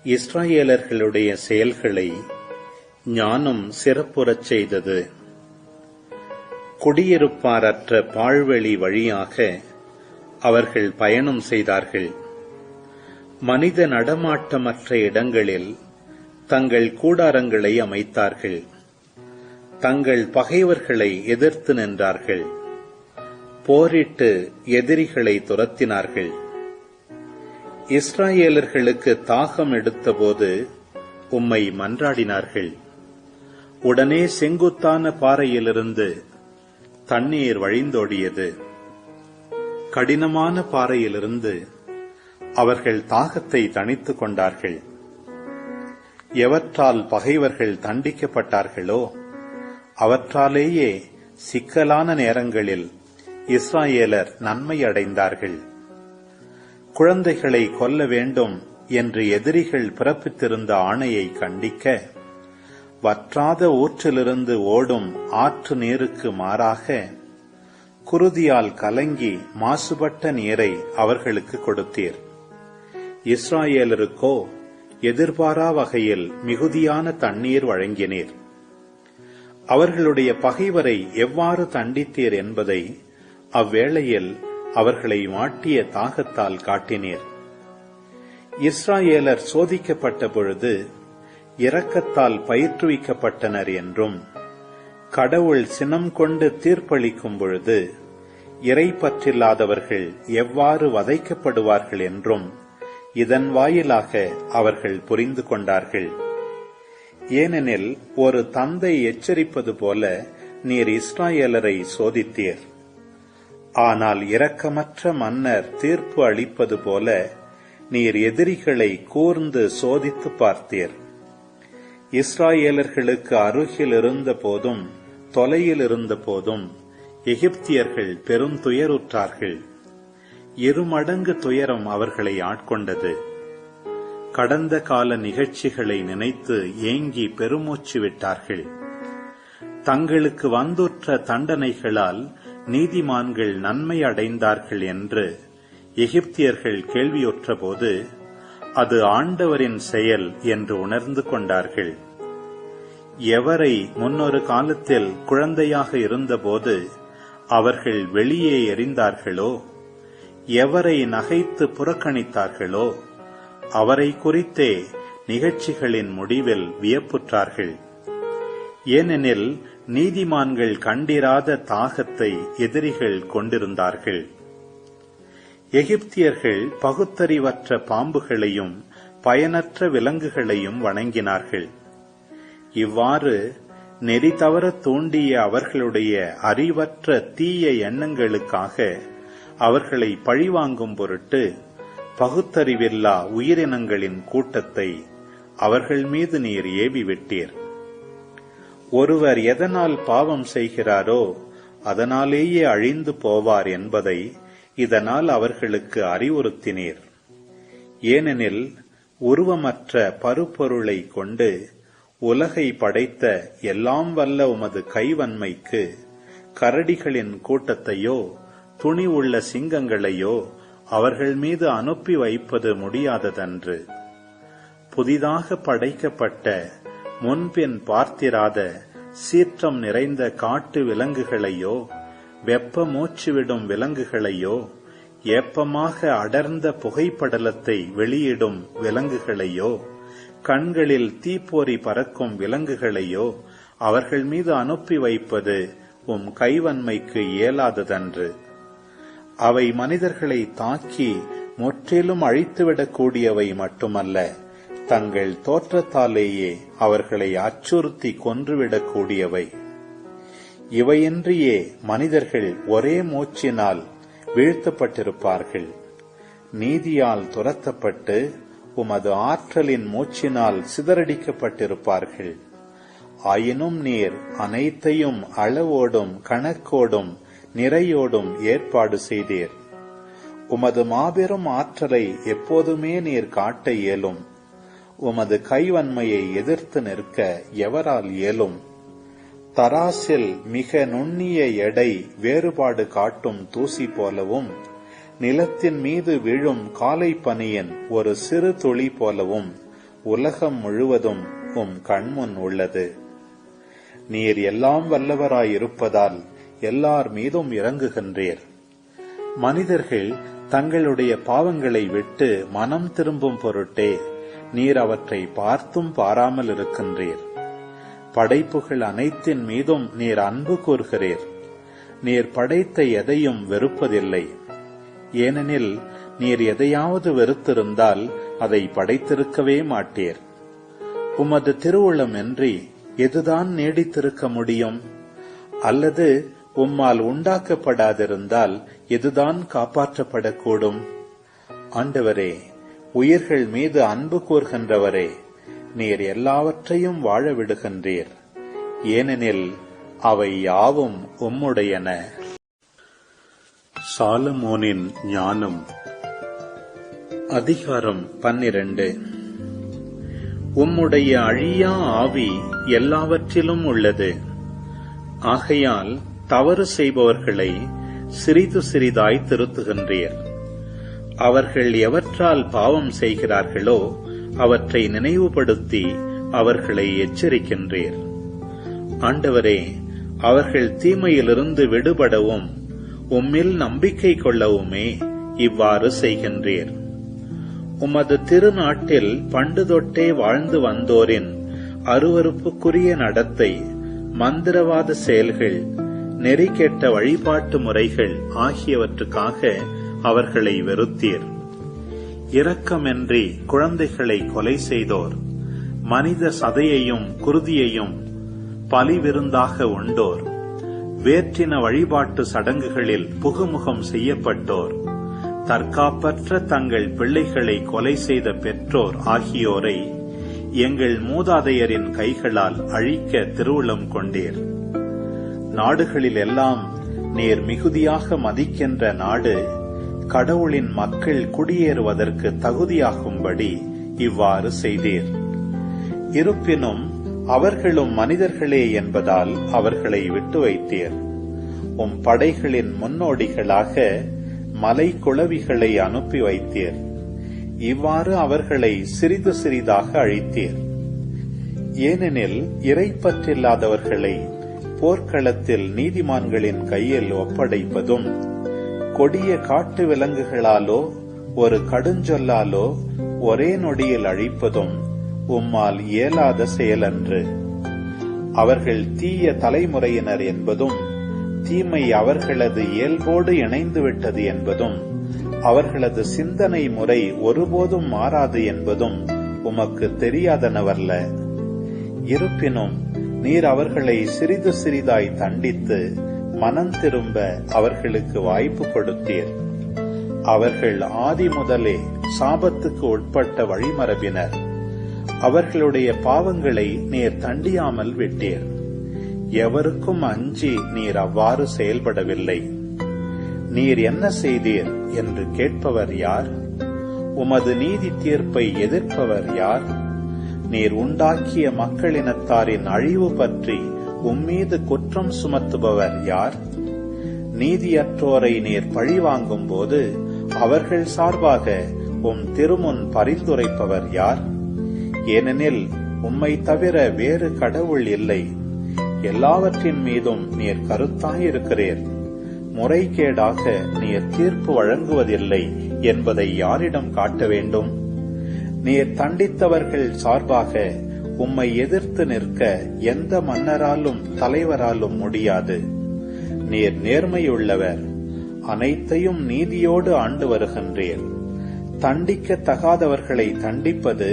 இஸ்ராயேலர்களுடைய செயல்களை ஞானம் சிறப்புறச் செய்தது. குடியிருப்பாரற்ற பாழ்வெளி வழியாக அவர்கள் பயணம் செய்தார்கள். மனித நடமாட்டமற்ற இடங்களில் தங்கள் கூடாரங்களை அமைத்தார்கள். தங்கள் பகைவர்களை எதிர்த்து நின்றார்கள். போரிட்டு எதிரிகளை துரத்தினார்கள். இஸ்ராயேலர்களுக்கு தாகம் எடுத்தபோது உம்மை மன்றாடினார்கள். உடனே செங்குத்தான பாறையிலிருந்து தண்ணீர் வழிந்தோடியது. கடினமான பாறையிலிருந்து அவர்கள் தாகத்தை தணித்துக் கொண்டார்கள். எவற்றால் பகைவர்கள் தண்டிக்கப்பட்டார்களோ அவற்றாலேயே சிக்கலான நேரங்களில் இஸ்ராயேலர் நன்மை அடைந்தார்கள். குழந்தைகளை கொல்ல வேண்டும் என்று எதிரிகள் பிறப்பித்திருந்த ஆணையை கண்டிக்க வற்றாத ஊற்றிலிருந்து ஓடும் ஆற்று நீருக்கு மாறாக குருதியால் கலங்கி மாசுபட்ட நீரை அவர்களுக்கு கொடுத்தீர். இஸ்ராயேலருக்கோ எதிர்பாரா வகையில் மிகுதியான தண்ணீர் வழங்கினீர். அவர்களுடைய பகைவரை எவ்வாறு தண்டித்தீர் என்பதை அவ்வேளையில் அவர்களை வாட்டிய தாகத்தால் காட்டினீர். இஸ்ராயேலர் சோதிக்கப்பட்ட பொழுது இரக்கத்தால் பயிற்றுவிக்கப்பட்டனர் என்றும், கடவுள் சினம் கொண்டு தீர்ப்பளிக்கும் பொழுது இறைப்பற்றில்லாதவர்கள் எவ்வாறு வதைக்கப்படுவார்கள் என்றும் இதன் வாயிலாக அவர்கள் புரிந்து கொண்டார்கள். ஏனெனில் ஒரு தந்தை எச்சரிப்பது போல நீர் இஸ்ராயேலரை சோதித்தீர். ஆனால் இரக்கமற்ற மன்னர் தீர்ப்பு அளிப்பது போல நீர் எதிரிகளை கூர்ந்து சோதித்து பார்த்தீர். இஸ்ராயேலர்களுக்கு அருகில் இருந்த போதும் தொலையில் இருந்த போதும் எகிப்தியர்கள் பெருந்துயருற்றார்கள். இருமடங்கு துயரம் அவர்களை ஆட்கொண்டது. கடந்த கால நிகழ்ச்சிகளை நினைத்து ஏங்கி பெருமூச்சு விட்டார்கள். தங்களுக்கு வந்துற்ற தண்டனைகளால் நீதிமான்கள் நன்மை அடைந்தார்கள் என்று எகிப்தியர்கள் கேள்வியுற்றபோது அது ஆண்டவரின் செயல் என்று உணர்ந்து கொண்டார்கள். எவரை முன்னொரு காலத்தில் குழந்தையாக இருந்தபோது அவர்கள் வெளியே எறிந்தார்களோ, எவரை நகைத்து புறக்கணித்தார்களோ அவரை குறித்தே நிகழ்ச்சிகளின் முடிவில் வியப்புற்றார்கள். ஏனெனில் நீதிமான்கள் கண்டிராத தாகத்தை எதிரிகள் கொண்டிருந்தார்கள். எகிப்தியர்கள் பகுத்தறிவற்ற பாம்புகளையும் பயனற்ற விலங்குகளையும் வணங்கினார்கள். இவ்வாறு நெறி தவற தூண்டிய அவர்களுடைய அறிவற்ற தீய எண்ணங்களுக்காக அவர்களை பழிவாங்கும் பொருட்டு பகுத்தறிவில்லா உயிரினங்களின் கூட்டத்தை அவர்கள் மீது நீர் ஏவி விட்டீர். ஒருவர் எதனால் பாவம் செய்கிறாரோ அதனாலேயே அழிந்து போவார் என்பதை இதனால் அவர்களுக்கு அறிவுறுத்தினீர். ஏனெனில் உருவமற்ற பருப்பொருளை கொண்டு உலகை படைத்த எல்லாம் வல்ல உமது கைவன்மைக்கு கரடிகளின் கூட்டத்தையோ துணி உள்ள சிங்கங்களையோ அவர்கள் மீது அனுப்பி வைப்பது முடியாததன்று. புதிதாக படைக்கப்பட்ட முன்பின் பார்த்திராத சீற்றம் நிறைந்த காட்டு விலங்குகளையோ வெப்ப மூச்சுவிடும் விலங்குகளையோ ஏப்பமாக அடர்ந்த புகைப்படலத்தை வெளியிடும் விலங்குகளையோ கண்களில் தீப்பொறி பறக்கும் விலங்குகளையோ அவர்கள் மீது அனுப்பி வைப்பது உம் கைவன்மைக்கு இயலாததன்று. அவை மனிதர்களை தாக்கி முற்றிலும் அழித்துவிடக்கூடியவை மட்டுமல்ல, தங்கள் தோற்றத்தாலேயே அவர்களை அச்சுறுத்தி கொன்றுவிடக்கூடியவை. இவையின்றியே மனிதர்கள் ஒரே மூச்சினால் வீழ்த்தப்பட்டிருப்பார்கள். நீதியால் துரத்தப்பட்டு உமது ஆற்றலின் மூச்சினால் சிதறடிக்கப்பட்டிருப்பார்கள். ஆயினும் நீர் அனைத்தையும் அளவோடும் கணக்கோடும் நிறையோடும் ஏற்பாடு செய்தீர். உமது மாபெரும் ஆற்றலை எப்போதுமே நீர் காட்ட இயலும். உமது கைவன்மையை எதிர்த்து நிற்க எவரால் இயலும்? தராசில் மிக நுண்ணிய எடை வேறுபாடு காட்டும் தூசி போலவும் நிலத்தின் மீது விழும் காலை பனியின் ஒரு சிறு துளி போலவும் உலகம் முழுவதும் உம் கண்முன் உள்ளது. நீர் எல்லாம் வல்லவராயிருப்பதால் எல்லார் மீதும் இறங்குகின்றீர். மனிதர்கள் தங்களுடைய பாவங்களை விட்டு மனம் திரும்பும் பொருட்டே நீர் அவற்றை பார்த்தும் பாராமல் இருக்கின்றீர். படைப்புகள் அனைத்தின் மீதும் நீர் அன்பு கூர்கிறீர். நீர் படைத்த எதையும் வெறுப்பதில்லை. ஏனெனில் நீர் எதையாவது வெறுத்திருந்தால் அதை படைத்திருக்கவே மாட்டீர். உமது திருவுளம் இன்றி எதுதான் நீடித்திருக்க முடியும்? அல்லது உம்மால் உண்டாக்கப்படாதிருந்தால் எதுதான் காப்பாற்றப்படக்கூடும்? ஆண்டவரே, உயிர்கள் மீது அன்பு கூர்கின்றவரே, நீர் எல்லாவற்றையும் வாழ விடுகின்றீர். ஏனெனில் அவை யாவும் உம்முடையன. சாலமோனின் ஞானம். அதிகாரம் 12. உம்முடைய அழியா ஆவி எல்லாவற்றிலும் உள்ளது. ஆகையால் தவறு செய்பவர்களை சிறிது சிறிதாய் திருத்துகின்றீர். அவர்கள் எவற்றால் பாவம் செய்கிறார்களோ அவற்றை நினைவுபடுத்தி அவர்களை எச்சரிக்கின்றீர். ஆண்டவரே, அவர்கள் தீமையிலிருந்து விடுபடவும் உம்மில் நம்பிக்கை கொள்ளவுமே இவ்வாறு செய்கின்றீர். உமது திருநாட்டில் பண்டு தொட்டே வாழ்ந்து வந்தோரின் அருவருப்புக்குரிய நடத்தை, மந்திரவாத செயல்கள், நெறிகெட்ட வழிபாட்டு முறைகள் ஆகியவற்றுக்காக அவர்களை வெறுத்தீர். இரக்கமின்றி குழந்தைகளை கொலை செய்தோர், மனித சதையையும் குருதியையும் பலிவிருந்தாக உண்டோர், வேற்றின வழிபாட்டு சடங்குகளில் புகுமுகம் செய்யப்பட்டோர், தற்காப்பற்ற தங்கள் பிள்ளைகளை கொலை செய்த பெற்றோர் ஆகியோரை எங்கள் மூதாதையரின் கைகளால் அழிக்க திருவுளம் கொண்டீர். நாடுகளில் எல்லாம் நீர் மிகுதியாக மதிக்கின்ற நாடு கடவுளின் மக்கள் குடியேறுவதற்கு தகுதியாகும்படி இவ்வாறு செய்தீர். இருப்பினும் அவர்களும் மனிதர்களே என்பதால் அவர்களை விட்டு வைத்தீர். உம் படைகளின் முன்னோடிகளாக மலை குளவிகளை அனுப்பி வைத்தீர். இவ்வாறு அவர்களை சிறிது சிறிதாக அழித்தீர். ஏனெனில் இறைப்பற்றில்லாதவர்களை போர்க்களத்தில் நீதிமான்களின் கையில் ஒப்படைப்பதும், கொடிய காட்டு விலங்குகளாலோ ஒரு கடுஞ்சொல்லாலோ ஒரே நொடியில் அழிப்பதும் உம்மால் இயலாத செயலன்று. அவர்கள் தீய தலைமுறையினர் என்பதும், தீமை அவர்களது இயல்போடு இணைந்துவிட்டது என்பதும், அவர்களது சிந்தனை முறை ஒருபோதும் மாறாது என்பதும் உமக்கு தெரியாதனவல்ல. இருப்பினும் நீர் அவர்களை சிறிது சிறிதாய் தண்டித்து மனம் திரும்ப அவர்களுக்கு வாய்ப்பு கொடுத்தீர். அவர்கள் ஆதி முதலே சாபத்துக்கு உட்பட்ட வழிமரபினர். அவர்களுடைய பாவங்களை நீர் தண்டியாமல் விட்டீர். எவருக்கும் அஞ்சி நீர் அவ்வாறு செயல்படவில்லை. நீர் என்ன செய்தீர் என்று கேட்பவர் யார்? உமது நீதி தீர்ப்பை எதிர்ப்பவர் யார்? நீர் உண்டாக்கிய மக்களினத்தாரின் அழிவு பற்றி உம்மீது குற்றம் சுமத்துபவர் யார்? நீதியற்றோரை நீர் பழிவாங்கும் போது அவர்கள் சார்பாக உம் திருமுன் பரிந்துரைப்பவர் யார்? ஏனெனில் உம்மை தவிர வேறு கடவுள் இல்லை. எல்லாவற்றின் மீதும் நீர் கருத்தாயிருக்கிறீர். முறைகேடாக நீர் தீர்ப்பு வழங்குவதில்லை என்பதை யாரிடம் காட்ட வேண்டும்? நீர் தண்டித்தவர்கள் சார்பாக உம்மை எதிர்த்து நிற்க எந்த மன்னராலும் தலைவராலும் முடியாது. நீர் நேர்மையுள்ளவர், அனைத்தையும் நீதியோடு ஆண்டு வருகின்றீர். தண்டிக்க தகாதவர்களை தண்டிப்பது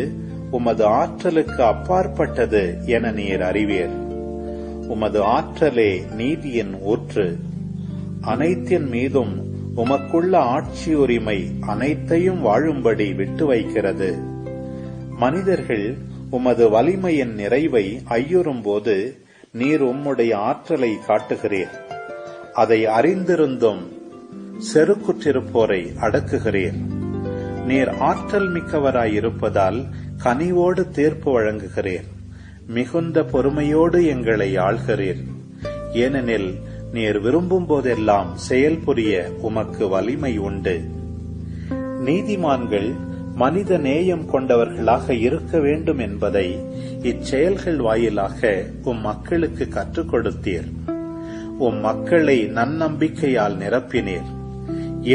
உமது ஆற்றலுக்கு அப்பாற்பட்டது என நீர் அறிவீர். உமது ஆற்றலே நீதியின் ஊற்று. அனைத்தின் மீதும் உமக்குள்ள ஆட்சி உரிமை அனைத்தையும் வாழும்படி விட்டு வைக்கிறது. மனிதர்கள் உமது வலிமையின் நிறைவை ஐயுறும்போது நீர் உம்முடைய ஆற்றலை காட்டுகிறீர். அதை அறிந்திருந்தும் செருக்குற்றிருப்போரை அடக்குகிறீர். நீர் ஆற்றல் மிக்கவராயிருப்பதால் கனிவோடு தீர்ப்பு வழங்குகிறீர். மிகுந்த பொறுமையோடு எங்களை ஆள்கிறீர். ஏனெனில் நீர் விரும்பும் போதெல்லாம் செயல்புரிய உமக்கு வலிமை உண்டு. நீதிமான்கள் மனித நேயம் கொண்டவர்களாக இருக்க வேண்டும் என்பதை இச்செயல்கள் வாயிலாக உம் மக்களுக்கு கற்றுக் கொடுத்தீர். உம் மக்களை நன்னம்பிக்கையால் நிரப்பினீர்.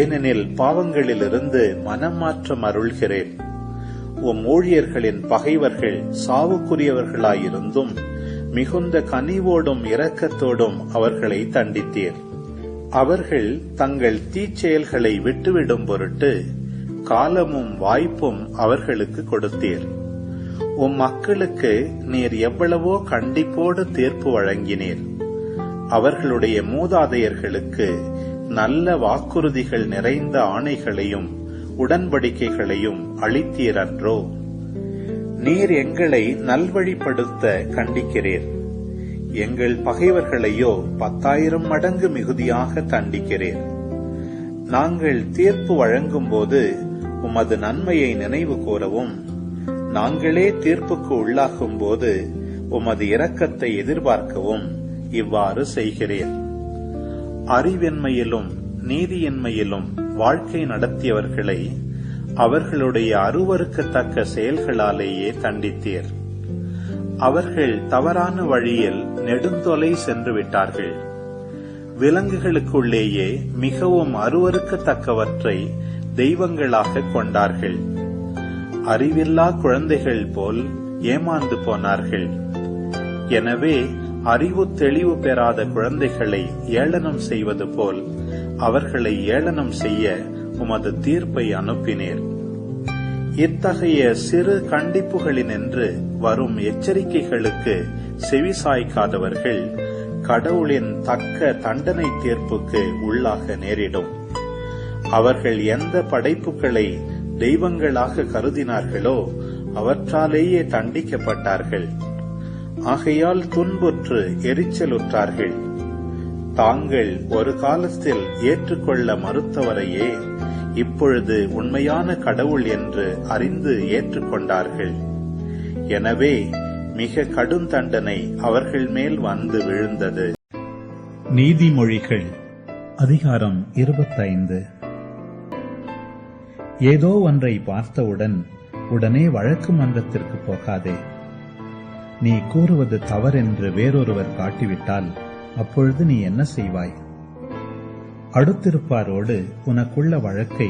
ஏனெனில் பாவங்களிலிருந்து மனம் மாற்றம் அருள்கிறேன். உம் ஊழியர்களின் பகைவர்கள் சாவுக்குரியவர்களாயிருந்தும் மிகுந்த கனிவோடும் இரக்கத்தோடும் அவர்களை தண்டித்தீர். அவர்கள் தங்கள் தீச்செயல்களை விட்டுவிடும் பொருட்டு காலமும் வாய்ப்பும் அவர்களுக்கு கொடுத்தீர். உம் மக்களுக்கு நீர் எவ்வளவோ கண்டிப்போடு தீர்ப்பு வழங்கினீர். அவர்களுடைய மூதாதையர்களுக்கு நல்ல வாக்குறுதிகள் நிறைந்த ஆணைகளையும் உடன்படிக்கைகளையும் அளித்தீரன்றோ? நீர் எங்களை நல்வழிப்படுத்த கண்டிக்கிறீர். எங்கள் பகைவர்களையோ 10,000 மடங்கு மிகுதியாக தண்டிக்கிறீர். நாங்கள் தீர்ப்பு வழங்கும் போது உமது நன்மையை நினைவு கூறவும், நாங்களே தீர்ப்புக்கு உள்ளாகும் போது உமது இரக்கத்தை எதிர்பார்க்கவும் இவ்வாறு செய்கிறீர். அறிவின்மையிலும் நீதியின்மையிலும் வாழ்க்கை நடத்தியவர்களை அவர்களுடைய அருவருக்கத்தக்க செயல்களாலேயே தண்டித்தீர். அவர்கள் தவறான வழியில் நெடுந்தொலை சென்று விட்டார்கள். விலங்குகளுக்குள்ளேயே மிகவும் அருவருக்கத்தக்கவற்றை தெய்வங்களாக கொண்டார்கள். அறிவில்லா குழந்தைகள் போல் ஏமாந்து போனார்கள். எனவே அறிவு தெளிவு பெறாத குழந்தைகளை ஏளனம் செய்வது போல் அவர்களை ஏளனம் செய்ய உமது தீர்ப்பை அனுப்பினீர். இத்தகைய சிறு கண்டிப்புகளினின்று வரும் எச்சரிக்கைகளுக்கு செவிசாய்க்காதவர்கள் கடவுளின் தக்க தண்டனை தீர்ப்புக்கு உள்ளாக நேரிடும். அவர்கள் எந்த படைப்புகளை தெய்வங்களாக கருதினார்களோ அவற்றாலேயே தண்டிக்கப்பட்டார்கள். ஆகையால் துன்புற்று எரிச்சலுற்றார்கள். தாங்கள் ஒரு காலத்தில் ஏற்றுக்கொள்ள மறுத்தவரையே இப்பொழுது உண்மையான கடவுள் என்று அறிந்து ஏற்றுக்கொண்டார்கள். எனவே மிக கடும் தண்டனை அவர்கள் மேல் வந்து விழுந்தது. நீதிமொழிகள் அதிகாரம் 25. ஏதோ ஒன்றை பார்த்தவுடன் உடனே வழக்கு மன்றத்திற்கு போகாதே. நீ கூறுவது தவறென்று வேறொருவர் காட்டிவிட்டால் அப்பொழுது நீ என்ன செய்வாய்? அடுத்திருப்பாரோடு உனக்குள்ள வழக்கை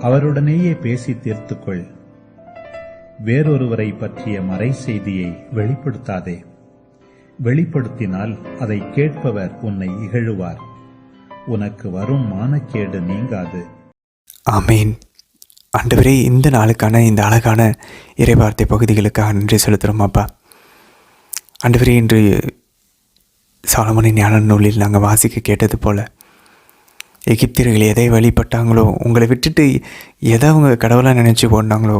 அவருடனேயே பேசி தீர்த்துக்கொள். வேறொருவரை பற்றிய மறை செய்தியை வெளிப்படுத்தாதே. வெளிப்படுத்தினால் அதை கேட்பவர் உன்னை இகழுவார். உனக்கு வரும் மானக்கேடு நீங்காது. ஆமீன். ஆண்டவரே, இந்த நாளுக்கான இந்த அழகான இறைவார்த்தை பகுதிகளுக்காக நன்றி செலுத்துகிறோம் அப்பா. ஆண்டவரே, இன்று சாலமோனின் ஞான நூலில் நாங்கள் வாசிக்க கேட்டது போல எகிப்தியர்கள் எதை வழிபட்டாங்களோ, உங்களை விட்டுட்டு எதை அவங்க கடவுளாக நினச்சி போனாங்களோ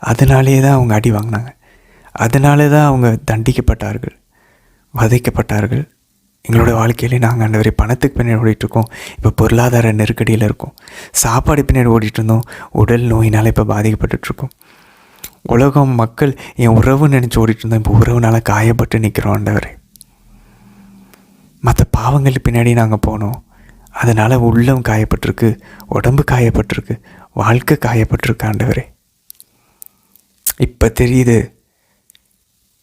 அதனாலே தான் அவங்க அடி வாங்கினாங்க. அதனாலே தான் அவங்க தண்டிக்கப்பட்டார்கள், வதைக்கப்பட்டார்கள், எங்களோட வாழ்க்கையிலே நாங்கள் ஆண்டவரே பணத்துக்கு பின்னாடி ஓடிட்டுருக்கோம். இப்போ பொருளாதார நெருக்கடியில் இருக்கோம். சாப்பாடு பின்னாடி ஓடிட்டு இருந்தோம். உடல் நோயினால் இப்போ பாதிக்கப்பட்டுட்ருக்கோம். உலகம் மக்கள் என் உறவு நினச்சி ஓடிட்டு இருந்தோம். இப்போ உறவுனால காயப்பட்டு நிற்கிறோம் ஆண்டவரே. மற்ற பாவங்கள் பின்னாடி நாங்கள் போனோம். அதனால் உள்ளம் காயப்பட்டிருக்கு, உடம்பு காயப்பட்டிருக்கு, வாழ்க்கை காயப்பட்டிருக்கு ஆண்டவரே. இப்போ தெரியுது,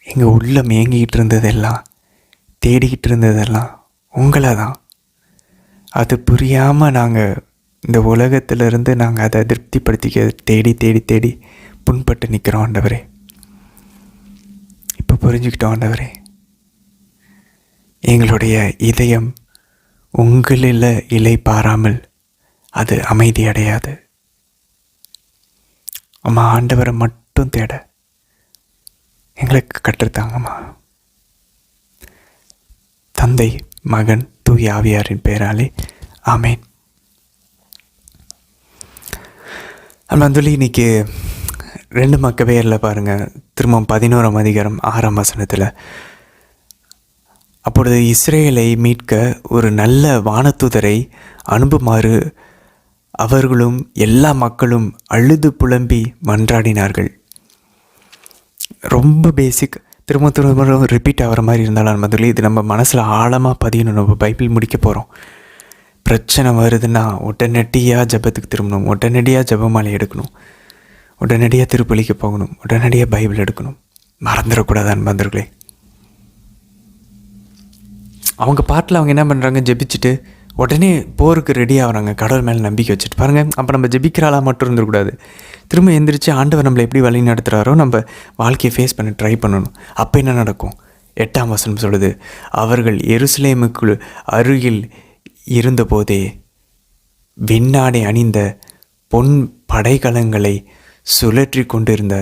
எங்கள் உள்ளம் ஏங்கிக்கிட்டு இருந்ததெல்லாம், தேடிக்கிட்டு இருந்ததெல்லாம் உங்களை தான். அது புரியாமல் நாங்கள் இந்த உலகத்திலிருந்து நாங்கள் அதை திருப்திப்படுத்திக்க தேடி தேடி தேடி புண்பட்டு நிற்கிறோம் ஆண்டவரே. இப்போ புரிஞ்சுக்கிட்டோம் ஆண்டவரே, எங்களுடைய இதயம் உங்களில் இலை பாராமல் அது அமைதி அடையாது. அம்மா, ஆண்டவரை மட்டும் தேட எங்களுக்கு கற்றுத்தாங்கம்மா. தந்தை, மகன், தூய ஆவியாரின் பெயராலே ஆமேன். அன்புள்ளி, இன்னைக்கு 2 மக்கபேயரில் பாருங்கள், திரும்ப 11ஆம் அதிகாரம் 6ஆம் வசனத்தில், அப்பொழுது இஸ்ரேலை மீட்க ஒரு நல்ல வானதூதரை அனுப்புமாறு அவர்களும் எல்லா மக்களும் அழுது புலம்பி மன்றாடினார்கள். ரொம்ப பேசிக், திரும்ப திரும்ப ரிப்பீட் ஆகிற மாதிரி இருந்தாலும் முதல்ல இது நம்ம மனசில் ஆழமாக பதியணும். நம்ம பைபிள் முடிக்க போகிறோம். பிரச்சனை வருதுன்னா உடனடியாக ஜெபத்துக்கு திரும்பணும், உடனடியாக ஜெபமாலை எடுக்கணும், உடனடியாக திருப்பலிக்கு போகணும், உடனடியாக பைபிள் எடுக்கணும். மறந்துடக்கூடாது அன்பர்களே. அவங்க பாட்டில் அவங்க என்ன பண்ணுறாங்க, ஜெபிச்சுட்டு உடனே போருக்கு ரெடி ஆகிறாங்க, கடவுள் மேலே நம்பிக்கை வச்சுட்டு. பாருங்கள், அப்போ நம்ம ஜெபிக்கிறாளாக மட்டும் இருந்துடக்கூடாது. திரும்ப எந்திரிச்சு ஆண்டவர் நம்மளை எப்படி வழி நடத்துகிறாரோ நம்ம வாழ்க்கையை ஃபேஸ் பண்ண ட்ரை பண்ணணும். அப்போ என்ன நடக்கும்? 8ஆம் வசனம் சொல்லுது, அவர்கள் எருசலேமுக்கு அருகில் இருந்தபோதே வெண்ணாடை அணிந்த பொன் படைக்கலங்களை சுழற்றி கொண்டிருந்த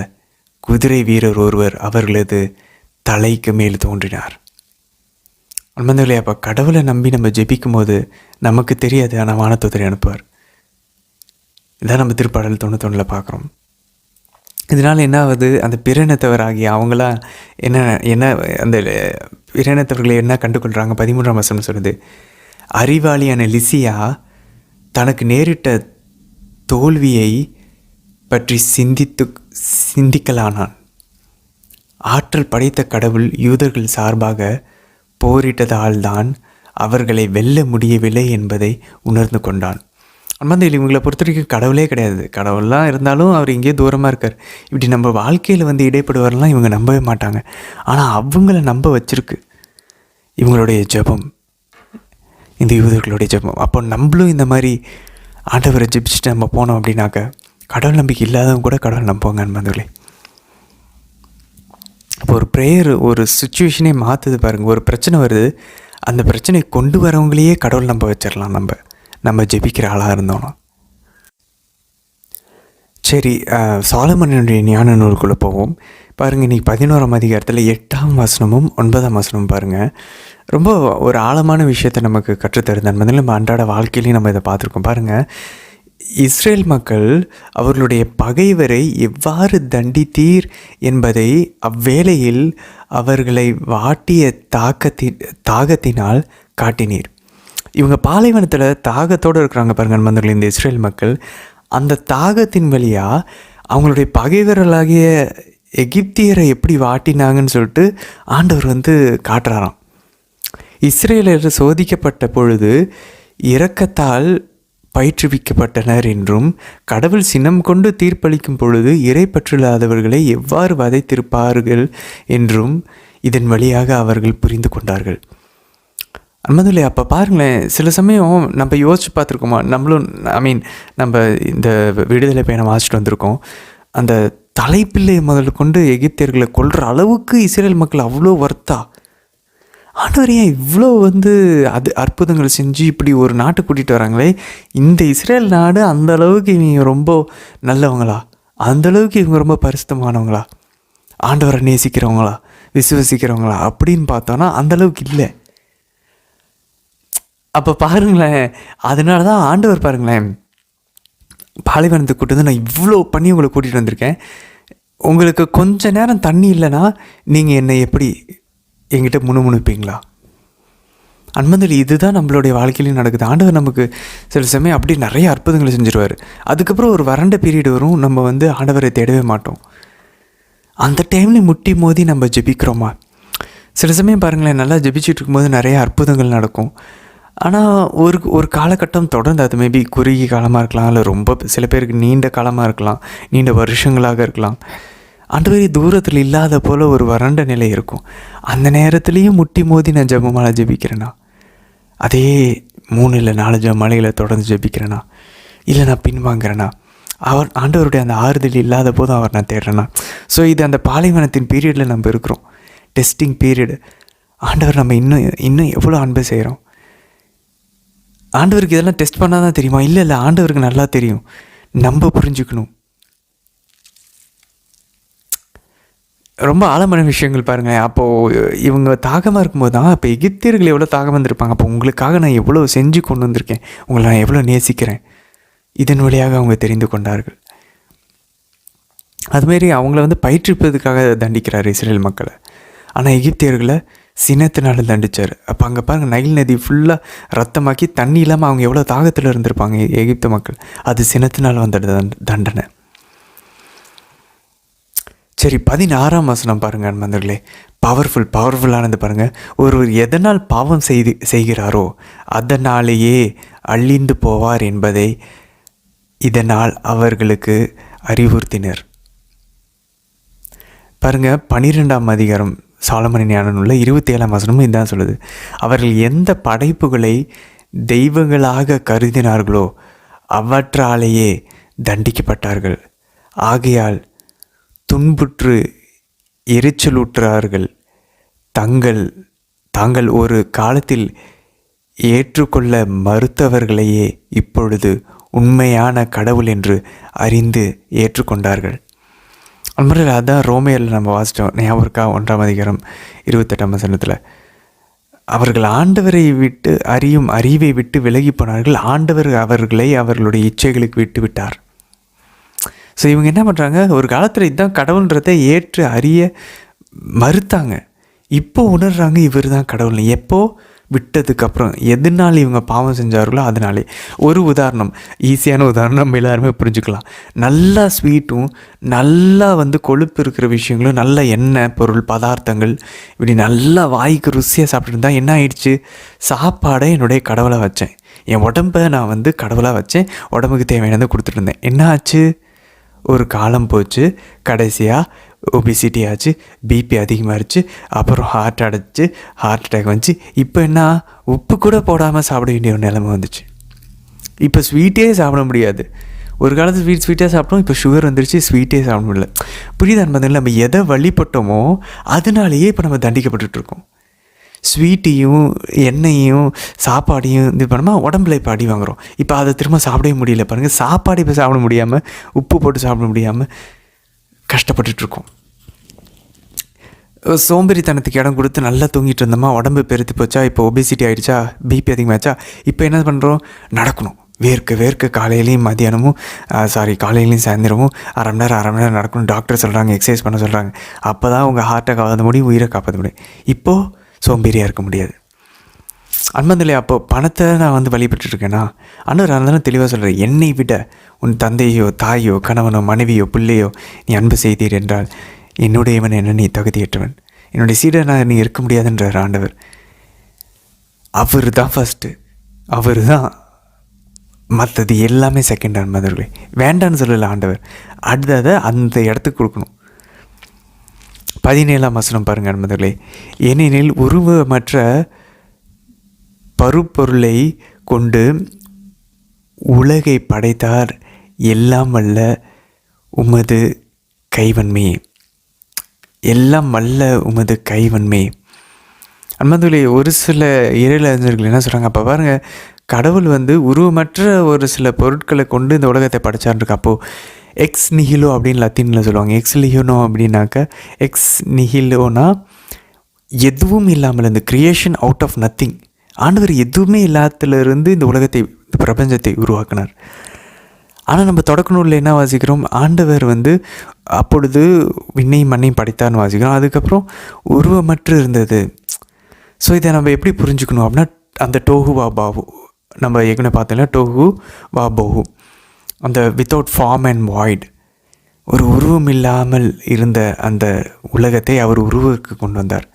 குதிரை வீரர் ஒருவர் அவர்களது தலைக்கு மேல் தோன்றினார். அன்பர்களே, அப்போ கடவுளை நம்பி நம்ம ஜெபிக்கும் போது நமக்கு தெரியாது, ஆனால் வானதூதரை அனுப்புவார். இதான் நம்ம திருப்பாடல் 91 பார்க்குறோம். இதனால் என்ன ஆகுது, அந்த பிறனத்தவராகி அவங்களாம் என்ன அந்த பிறனத்தவர்களை என்ன கண்டுகொள்கிறாங்க? 13ஆம் வசனம் சொல்லுது, அறிவாளியான லிசியா தனக்கு நேரிட்ட தோல்வியை பற்றி சிந்திக்கலானான். ஆற்றல் படைத்த கடவுள் யூதர்கள் சார்பாக போரிட்டதால்தான் அவர்களை வெல்ல முடியவில்லை என்பதை உணர்ந்து கொண்டான். அன்பார்ந்தவர்களே, இவங்களை பொறுத்த வரைக்கும் கடவுளே கிடையாது. கடவுள்லாம் இருந்தாலும் அவர் இங்கேயே தூரமாக இருக்கார். இப்படி நம்ம வாழ்க்கையில் இடைப்படுவாரெல்லாம் இவங்க நம்பவே மாட்டாங்க. ஆனால் அவங்கள நம்ப வச்சிருக்கு இவங்களுடைய ஜெபம், இந்த யூதர்களுடைய ஜெபம். அப்போ நம்மளும் இந்த மாதிரி ஆண்டவரை ஜெபிச்சுட்டு நம்ம போனோம் அப்படின்னாக்க, கடவுள் நம்பிக்கை இல்லாதவங்க கூட கடவுள் நம்புவாங்க அன்பர்களே. அப்போ ஒரு ப்ரேயர் ஒரு சுச்சுவேஷனே மாற்றுது பாருங்கள். ஒரு பிரச்சனை வருது, அந்த பிரச்சனையை கொண்டு வரவங்களையே கடவுள் நம்ப வச்சிடலாம் நம்ம ஜெபிக்கிற ஆளாக இருந்தோன்னா. சரி, சாலமோனுடைய ஞான நூலுக்குள்ளே போவோம். பாருங்கள், இன்றைக்கி 11ஆம் அதிகாரத்தில் 8ஆம் வசனமும் 9ஆம் வசனமும் பாருங்கள், ரொம்ப ஒரு ஆழமான விஷயத்தை நமக்கு கற்றுத்தருது. நம்ம அன்றாட வாழ்க்கையிலையும் நம்ம இதை பார்த்துருக்கோம். பாருங்கள், இஸ்ரேல் மக்கள் அவர்களுடைய பகைவரை எவ்வாறு தண்டித்தீர் என்பதை அவ்வேளையில் அவர்களை வாட்டிய தாகத்தினால் காட்டினீர். இவங்க பாலைவனத்தில் தாகத்தோடு இருக்கிறாங்க பாருங்கள் நண்பர்களே, இந்த இஸ்ரேல் மக்கள். அந்த தாகத்தின் வழியாக அவங்களுடைய பகைவர்களாகிய எகிப்தியரை எப்படி வாட்டினாங்கன்னு சொல்லிட்டு ஆண்டவர் காட்டுறாராம். இஸ்ரேலர் சோதிக்கப்பட்ட பொழுது இரக்கத்தால் பயிற்றுவிக்கப்பட்டனர் என்றும், கடவுள் சினம் கொண்டு தீர்ப்பளிக்கும் பொழுது இறை பற்றில்லாதவர்களை எவ்வாறு வதைத்திருப்பார்கள் என்றும் இதன் வழியாக அவர்கள் புரிந்து கொண்டார்கள். அன்பர்களே, அப்போ பாருங்களேன், சில சமயம் நம்ம யோசிச்சு பார்த்துருக்கோமா, நம்மளும் நம்ம இந்த விடுதலை பயணம் வாசிச்சுட்டு வந்திருக்கோம். அந்த தலைப்பிள்ளை முதல் கொண்டு எகிப்தியர்களை கொல்ற அளவுக்கு இஸ்ரேல் மக்கள் அவ்வளோ வர்த்தா. ஆண்டவர் ஏன் இவ்வளோ அது அற்புதங்கள் செஞ்சு இப்படி ஒரு நாட்டை கூட்டிகிட்டு வராங்களே, இந்த இஸ்ரேல் நாடு அந்த அளவுக்கு இவங்க ரொம்ப நல்லவங்களா, அந்தளவுக்கு இவங்க ரொம்ப பரிசுத்தமானவங்களா, ஆண்டவரை நேசிக்கிறவங்களா, விசுவசிக்கிறவங்களா அப்படின்னு பார்த்தோன்னா அந்தளவுக்கு இல்லை. அப்போ பாருங்களேன், அதனால தான் ஆண்டவர் பாருங்களேன், பாலைவனத்துக்கு கூட்டு நான் இவ்வளோ பண்ணி உங்களை கூட்டிகிட்டு வந்திருக்கேன், உங்களுக்கு கொஞ்ச நேரம் தண்ணி இல்லைன்னா நீங்கள் என்னை எப்படி என்கிட்ட முணுமுணுப்பீங்களா? அன்பதில் இதுதான் நம்மளுடைய வாழ்க்கையிலையும் நடக்குது. ஆண்டவர் நமக்கு சில சமயம் அப்படி நிறைய அற்புதங்களை செஞ்சுருவார். அதுக்கப்புறம் ஒரு வறண்ட பீரியட் வரும், நம்ம வந்து ஆண்டவரை தேடவே மாட்டோம். அந்த டைமில் முட்டி மோதி நம்ம ஜெபிக்கிறோமா? சில சமயம் பாருங்களேன், நல்லா ஜெபிச்சுட்டு இருக்கும்போது நிறைய அற்புதங்கள் நடக்கும். ஆனால் ஒரு காலகட்டம் தொடர்ந்து, அது மேபி குறுகிய காலமாக இருக்கலாம், இல்லை ரொம்ப சில பேருக்கு நீண்ட காலமாக இருக்கலாம், நீண்ட வருஷங்களாக இருக்கலாம். ஆண்டவரே தூரத்தில் இல்லாத போல் ஒரு வறண்ட நிலை இருக்கும். அந்த நேரத்துலேயும் முட்டி மோதி நான் ஜெபமாலை ஜெபிக்கிறேன்னா, அதே 3 இல்லை 4 ஜெபமாலைகளை தொடர்ந்து ஜெபிக்கிறேன்னா, இல்லை நான் பின்வாங்கிறேன்னா, ஆண்டவருடைய அந்த ஆறுதல் இல்லாத போதும் அவர் நான் தேடுறேன்னா. ஸோ இது அந்த பாலைவனத்தின் பீரியடில் நம்ம இருக்கிறோம், டெஸ்டிங் பீரியடு. ஆண்டவர் நம்ம இன்னும் எவ்வளோ அன்பு செய்கிறோம். ஆண்டவருக்கு இதெல்லாம் டெஸ்ட் பண்ணால் தான் தெரியுமா? இல்லை, ஆண்டவருக்கு நல்லா தெரியும். நம்ம புரிஞ்சுக்கணும். ரொம்ப ஆழமான விஷயங்கள் பாருங்கள். அப்போது இவங்க தாகமாக இருக்கும்போது தான், அப்போ எகிப்தியர்கள் எவ்வளோ தாகம் வந்திருப்பாங்க. அப்போ உங்களுக்காக நான் எவ்வளோ செஞ்சு கொண்டு வந்திருக்கேன், உங்களை நான் எவ்வளோ நேசிக்கிறேன், இதன் வழியாக அவங்க தெரிந்து கொண்டார்கள். அதுமாரி அவங்கள வந்து பயிற்றுவிப்பதுக்காக தண்டிக்கிறார் இஸ்ரேல் மக்களை. ஆனால் எகிப்தியர்களை சினத்தினால தண்டித்தார். அப்போ அங்கே பாருங்கள், நைல் நதி ஃபுல்லாக ரத்தமாக்கி தண்ணி இல்லாமல் அவங்க எவ்வளோ தாகத்தில் இருந்திருப்பாங்க எகிப்து மக்கள். அது சினத்தினால் வந்த தண்டனை. சரி, 16ஆம் வசனம் பாருங்கள் நண்பர்களே, பவர்ஃபுல்லானது பாருங்கள். ஒருவர் எதனால் பாவம் செய்கிறாரோ அதனாலேயே அழிந்து போவார் என்பதை இதனால் அவர்களுக்கு அறிவுறுத்தினர். பாருங்கள், 12ஆம் அதிகாரம் சாலமோனின் ஞான நூலில் 27ஆம் வசனமும் இதுதான் சொல்லுது. அவர்கள் எந்த படைப்புகளை தெய்வங்களாக கருதினார்களோ அவற்றாலேயே தண்டிக்கப்பட்டார்கள். ஆகையால் துன்புற்று எரிச்சலுற்றார்கள். தாங்கள் ஒரு காலத்தில் ஏற்றுக்கொள்ள மறுத்தவர்களையே இப்பொழுது உண்மையான கடவுள் என்று அறிந்து ஏற்றுக்கொண்டார்கள். அன்றைய அதான் ரோமையரில் நம்ம வாசித்தோம், ஞாபகம் இருக்கா? 1ஆம் அதிகாரம் 28ஆம் வசனத்தில், அவர்கள் ஆண்டவரை விட்டு அறியும் அறிவை விட்டு விலகி போனார்கள். ஆண்டவர் அவர்களை அவர்களுடைய இச்சைகளுக்கு விட்டு விட்டார். ஸோ இவங்க என்ன பண்ணுறாங்க, ஒரு காலத்தில் இதுதான் கடவுள்ன்றதை ஏற்று அறிய மறுத்தாங்க. இப்போ உணர்றாங்க இவர் தான் கடவுள். எப்போ விட்டதுக்கப்புறம், எதனால் இவங்க பாவம் செஞ்சார்களோ அதனாலே. ஒரு உதாரணம், ஈஸியான உதாரணம், நம்ம எல்லாருமே புரிஞ்சுக்கலாம். நல்லா ஸ்வீட்டும் நல்லா வந்து கொழுப்பு இருக்கிற விஷயங்களும், நல்ல எண்ணெய் பொருள் பதார்த்தங்கள் இப்படி நல்லா வாய்க்கு ருசியாக சாப்பிட்டுட்டு தான் என்ன ஆயிடுச்சு, சாப்பாடை என்னுடைய கடவுளாக வச்சேன், என் உடம்பை நான் வந்து கடவுளாக வச்சேன், உடம்புக்கு தேவையானதை கொடுத்துட்டு இருந்தேன். என்ன ஆச்சு? ஒரு காலம் போச்சு, கடைசியாக ஒபிசிட்டி ஆச்சு, பிபி அதிகமாகிடுச்சு, அப்புறம் ஹார்ட் அட்டாக் வந்துச்சு. இப்போ என்ன, உப்பு கூட போடாமல் சாப்பிட வேண்டிய ஒரு நிலைமை வந்துச்சு. இப்போ ஸ்வீட்டே சாப்பிட முடியாது. ஒரு காலத்தில் ஸ்வீட்டாக சாப்பிட்டோம், இப்போ சுகர் வந்துருச்சு, ஸ்வீட்டே சாப்பிட முடியல. புரியுதா என்பதில் நம்ம எதை வழிபட்டோமோ அதனாலேயே இப்போ நம்ம தண்டிக்கப்பட்டுருக்கோம். ஸ்வீட்டையும் எண்ணெயையும் சாப்பாடையும் இது பண்ணாமல் உடம்புல இப்போ அடி வாங்குகிறோம். இப்போ அதை திரும்ப சாப்பிடவே முடியல. பாருங்கள், சாப்பாடு இப்போ சாப்பிட முடியாமல், உப்பு போட்டு சாப்பிட முடியாமல் கஷ்டப்பட்டுட்ருக்கோம். சோம்பேறித்தனத்துக்கு இடம் கொடுத்து நல்லா தூங்கிட்டு இருந்தோமா, உடம்பு பெருத்து போச்சா, இப்போ ஒபிசிட்டி ஆகிடுச்சா, பிபி அதிகமாகிடுச்சா, இப்போ என்ன பண்ணுறோம், நடக்கணும். வேர்க்க காலையிலையும் மதியானமும் காலையிலையும் சாயந்தரமும் அரை மணி நேரம் நடக்கணும். டாக்டர் சொல்கிறாங்க, எக்ஸசைஸ் பண்ண சொல்கிறாங்க. அப்போ தான் உங்கள் ஹார்ட்டை காப்பாற்ற முடியும், உயிரை காப்பாற்ற முடியும். இப்போது சோம்பேறியாக இருக்க முடியாது. அன்பதில்லை, அப்போது பணத்தை நான் வந்து வழிபட்டுருக்கேன்னா, ஆண்டவர் அதனால தெளிவாக சொல்கிறேன், என்னை விட உன் தந்தையோ தாயோ கணவனோ மனைவியோ பிள்ளையோ நீ அன்பு செய்தீர் என்றால் என்னுடையவன் என்ன நீ தகுதியற்றவன், என்னுடைய சீடனாக நீ இருக்க முடியாதுன்றார் ஆண்டவர். அவர் தான் ஃபஸ்ட்டு, அவர் தான் மற்றது எல்லாமே செகண்ட். அன்பர்களே, வேண்டான்னு சொல்லலை ஆண்டவர், அடுத்ததை அந்த இடத்துக்கு கொடுக்கணும். 17ஆம் வசனம் பாருங்கள் அன்பர்களே, ஏனெனில் உருவமற்ற பருப்பொருளை கொண்டு உலகை படைத்தார், எல்லாம் வல்ல உமது கைவன்மையே, எல்லாம் வல்ல உமது கைவன்மையே. அன்பர்களே, ஒரு சில இறையறிஞர்கள் என்ன சொல்கிறாங்க, அப்போ பாருங்கள், கடவுள் வந்து உருவமற்ற ஒரு சில பொருட்களை கொண்டு இந்த உலகத்தை படைச்சார்ருக்கு. அப்போது எக்ஸ் நிஹிலோ அப்படின்னு லத்தீனில் சொல்லுவாங்க. எக்ஸ் லியோனோ அப்படின்னாக்க, எக்ஸ் நிஹிலோனா எதுவும் இல்லாமல், இந்த கிரியேஷன் அவுட் ஆஃப் நத்திங். ஆண்டவர் எதுவுமே இல்லாததுலேருந்து இந்த உலகத்தை, இந்த பிரபஞ்சத்தை உருவாக்கினார். ஆனால் நம்ம தொடக்க நூலில் என்ன வாசிக்கிறோம், ஆண்டவர் வந்து அப்பொழுது விண்ணையும் மண்ணையும் படைத்தார்னு வாசிக்கிறோம். அதுக்கப்புறம் உருவமற்று இருந்தது. ஸோ இதை நம்ம எப்படி புரிஞ்சுக்கணும் அப்படின்னா, அந்த டோஹு வா பாவு, நம்ம ஏற்கனவே பார்த்தோம்னா டோஹு வா போஹு, அந்த வித்தவுட் ஃபார்ம் அண்ட் வாய்ட், ஒரு உருவம் இல்லாமல் இருந்த அந்த உலகத்தை அவர் உருவருக்கு கொண்டு வந்தார்.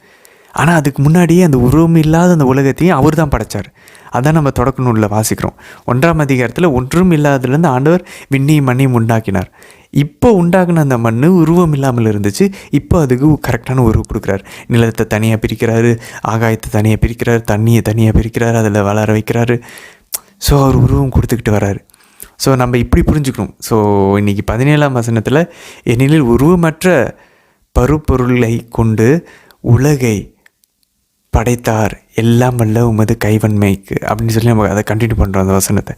ஆனால் அதுக்கு முன்னாடியே அந்த உருவம் இல்லாத அந்த உலகத்தையும் அவர் தான் படைத்தார். அதான் நம்ம தொடக்க நூலில் வாசிக்கிறோம். 1ஆம் அதிகாரத்தில் ஒன்றும் இல்லாததுலேருந்து ஆண்டவர் விண்ணையும் மண்ணையும் உண்டாக்கினார். இப்போ உண்டாக்குன அந்த மண் உருவம் இல்லாமல் இருந்துச்சு. இப்போ அதுக்கு கரெக்டான உருவம் கொடுக்குறாரு. நிலத்தை தனியாக பிரிக்கிறாரு, ஆகாயத்தை தனியாக பிரிக்கிறாரு, தண்ணியை தனியாக பிரிக்கிறாரு, அதில் வளர வைக்கிறாரு. ஸோ அவர் உருவம் கொடுத்துக்கிட்டு வர்றாரு. ஸோ நம்ம இப்படி புரிஞ்சுக்கணும். ஸோ இன்றைக்கி 17ஆம் வசனத்தில் ஏனெனில் உருவமற்ற பருப்பொருளை கொண்டு உலகை படைத்தார் எல்லாம் வல்ல உமது கைவன்மைக்கு அப்படின்னு சொல்லி நம்ம அதை கண்டினியூ பண்ணுறோம் அந்த வசனத்தை.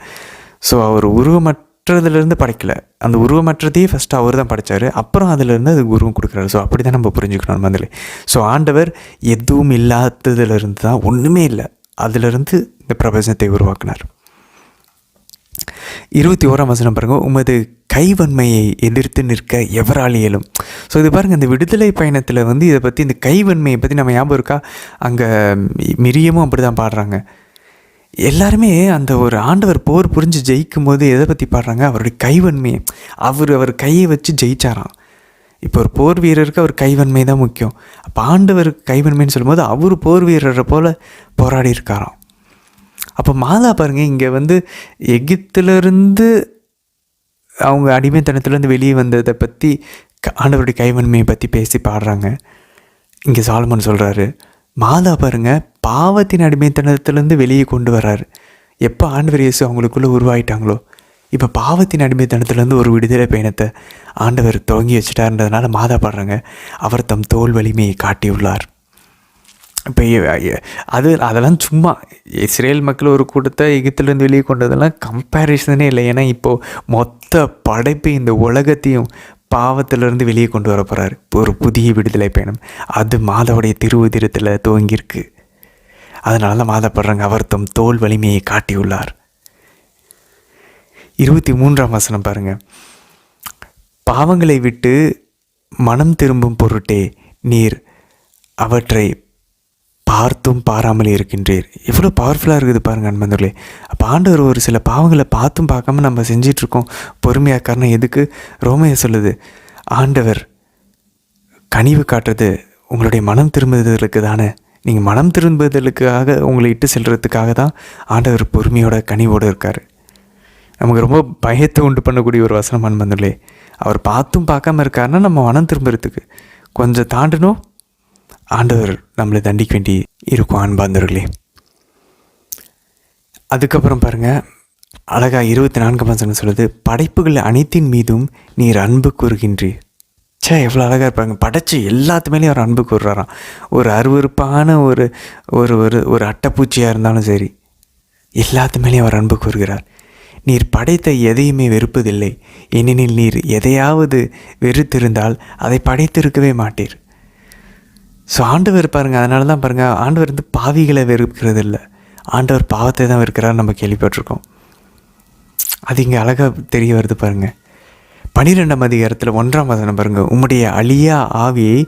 ஸோ அவர் உருவமற்றதுலேருந்து படைக்கலை, அந்த உருவமற்றதையே ஃபஸ்ட்டு அவர் தான் படைத்தார், அப்புறம் அதிலேருந்து அதுக்கு உருவம் கொடுக்குறாரு. ஸோ அப்படி தான் நம்ம புரிஞ்சுக்கணும் மந்திலே. ஸோ ஆண்டவர் எதுவும் இல்லாததுலேருந்து தான், ஒன்றுமே இல்லை, அதிலிருந்து இந்த பிரபஞ்சத்தை உருவாக்கினார். 21ஆம் வசனம் பாருங்கள், உமது கைவன்மையை எதிர்த்து நிற்க எவரால் இயலும். ஸோ இது பாருங்கள், இந்த விடுதலை பயணத்தில் இதை பற்றி, இந்த கைவன்மையை பற்றி நம்ம ஞாபகம் இருக்கா? அங்கே மிரியமும் அப்படி தான் பாடுறாங்க. எல்லாருமே அந்த ஒரு ஆண்டவர் போர் புரிஞ்சு ஜெயிக்கும் போது எதை பற்றி பாடுறாங்க? அவருடைய கைவன்மையை. அவர் கையை வச்சு ஜெயிச்சாராம். இப்போ ஒரு போர் வீரருக்கு அவர் கைவன்மை தான் முக்கியம். அப்போ ஆண்டவருக்கு கைவன்மைன்னு சொல்லும்போது அவர் போர் வீரரை போல் போராடி இருக்காராம். அப்போ மாதா பாருங்கள், இங்கே எகிப்திலிருந்து அவங்க அடிமைத்தனத்துலேருந்து வெளியே வந்ததை பற்றி, ஆண்டவருடைய கைவன்மையை பற்றி பேசி பாடுறாங்க. இங்கே சாலமன் சொல்கிறாரு, மாதா பாருங்கள் பாவத்தின் அடிமைத்தனத்துலேருந்து வெளியே கொண்டு வர்றாரு. எப்போ ஆண்டவர் இயேசு அவங்களுக்குள்ளே உருவாயிட்டாங்களோ, இப்போ பாவத்தின் அடிமைத்தனத்துலேருந்து ஒரு விடுதலை பயணத்தை ஆண்டவர் துவங்கி வச்சுட்டார்ன்றதுனால மாதா பாடுறாங்க, அவர் தம் தோல் வலிமையை காட்டியுள்ளார். இப்போ அதெல்லாம் சும்மா இஸ்ரேல் மக்கள் ஒரு கூட்டத்தை எகிப்திலேருந்து வெளியே கொண்டதெல்லாம் கம்பேரிசனே இல்லை. ஏன்னா இப்போது மொத்த படைப்பு இந்த உலகத்தையும் பாவத்திலிருந்து வெளியே கொண்டு வர போகிறாரு. ஒரு புதிய விடுதலை பயணம் அது மாதாவுடைய திருவுதிரத்தில் துவங்கியிருக்கு. அதனால தான் மாதப்படுறாங்க, அவர் தம் தோல் வலிமையை காட்டியுள்ளார். 23ஆம் வசனம் பாருங்கள், பாவங்களை விட்டு மனம் திரும்பும் பொருட்டே நீர் அவற்றை பார்த்தும் பாராமல் இருக்கின்றீர். எவ்வளோ பவர்ஃபுல்லாக இருக்குது பாருங்கள் அன்பர்களே. அப்போ ஆண்டவர் ஒரு சில பாவங்களை பார்த்தும் பார்க்காம நம்ம செஞ்சிட்ருக்கோம். பொறுமையாக காரணம் எதுக்கு? ரோமையை சொல்லுது, ஆண்டவர் கனிவு காட்டுறது உங்களுடைய மனம் திரும்புதலுக்கு தானே. நீங்கள் மனம் திரும்புதலுக்காக உங்களை இட்டு செல்கிறதுக்காக தான் ஆண்டவர் பொறுமையோட கனிவோடு இருக்கார். நமக்கு ரொம்ப பயத்தை உண்டு பண்ணக்கூடிய ஒரு வசனம் அன்பர்களே. அவர் பார்த்தும் பார்க்காம இருக்காருன்னா நம்ம மனம் திரும்புறதுக்கு கொஞ்சம் தாண்டணும், ஆண்டவர் நம்மளை தண்டிக்க வேண்டி இருக்கும் அன்பாந்தர்களே. அதுக்கப்புறம் பாருங்கள், அழகா 24 சொல்லுது, படைப்புகள் அனைத்தின் மீதும் நீர் அன்பு கூறுகின்றீர். எவ்வளோ அழகாக இருப்பாங்க. படைச்சு எல்லாத்து மேலேயும் அவர் அன்பு கூறுறாராம். ஒரு அருவருப்பான ஒரு ஒரு ஒரு அட்டைப்பூச்சியாக இருந்தாலும் சரி, எல்லாத்து மேலேயும் அவர் அன்பு கூறுகிறார். நீர் படைத்த எதையுமே வெறுப்பதில்லை, ஏனெனில் நீர் எதையாவது வெறுத்திருந்தால் அதை படைத்திருக்கவே மாட்டீர். ஸோ ஆண்டவர் பாருங்கள், அதனால தான் பாருங்கள், ஆண்டவர் பாவிகளை வெறுக்கிறது இல்லை, ஆண்டவர் பாவத்தை தான் வெறுக்கிறார். நம்ம கேள்விப்பட்டிருக்கோம். அது இங்கே அழகாக தெரிய வருது பாருங்கள். 12ஆம் அதிகாரத்தில் 1ஆம் வசனம் பாருங்கள், உம்முடைய அழியா ஆவியை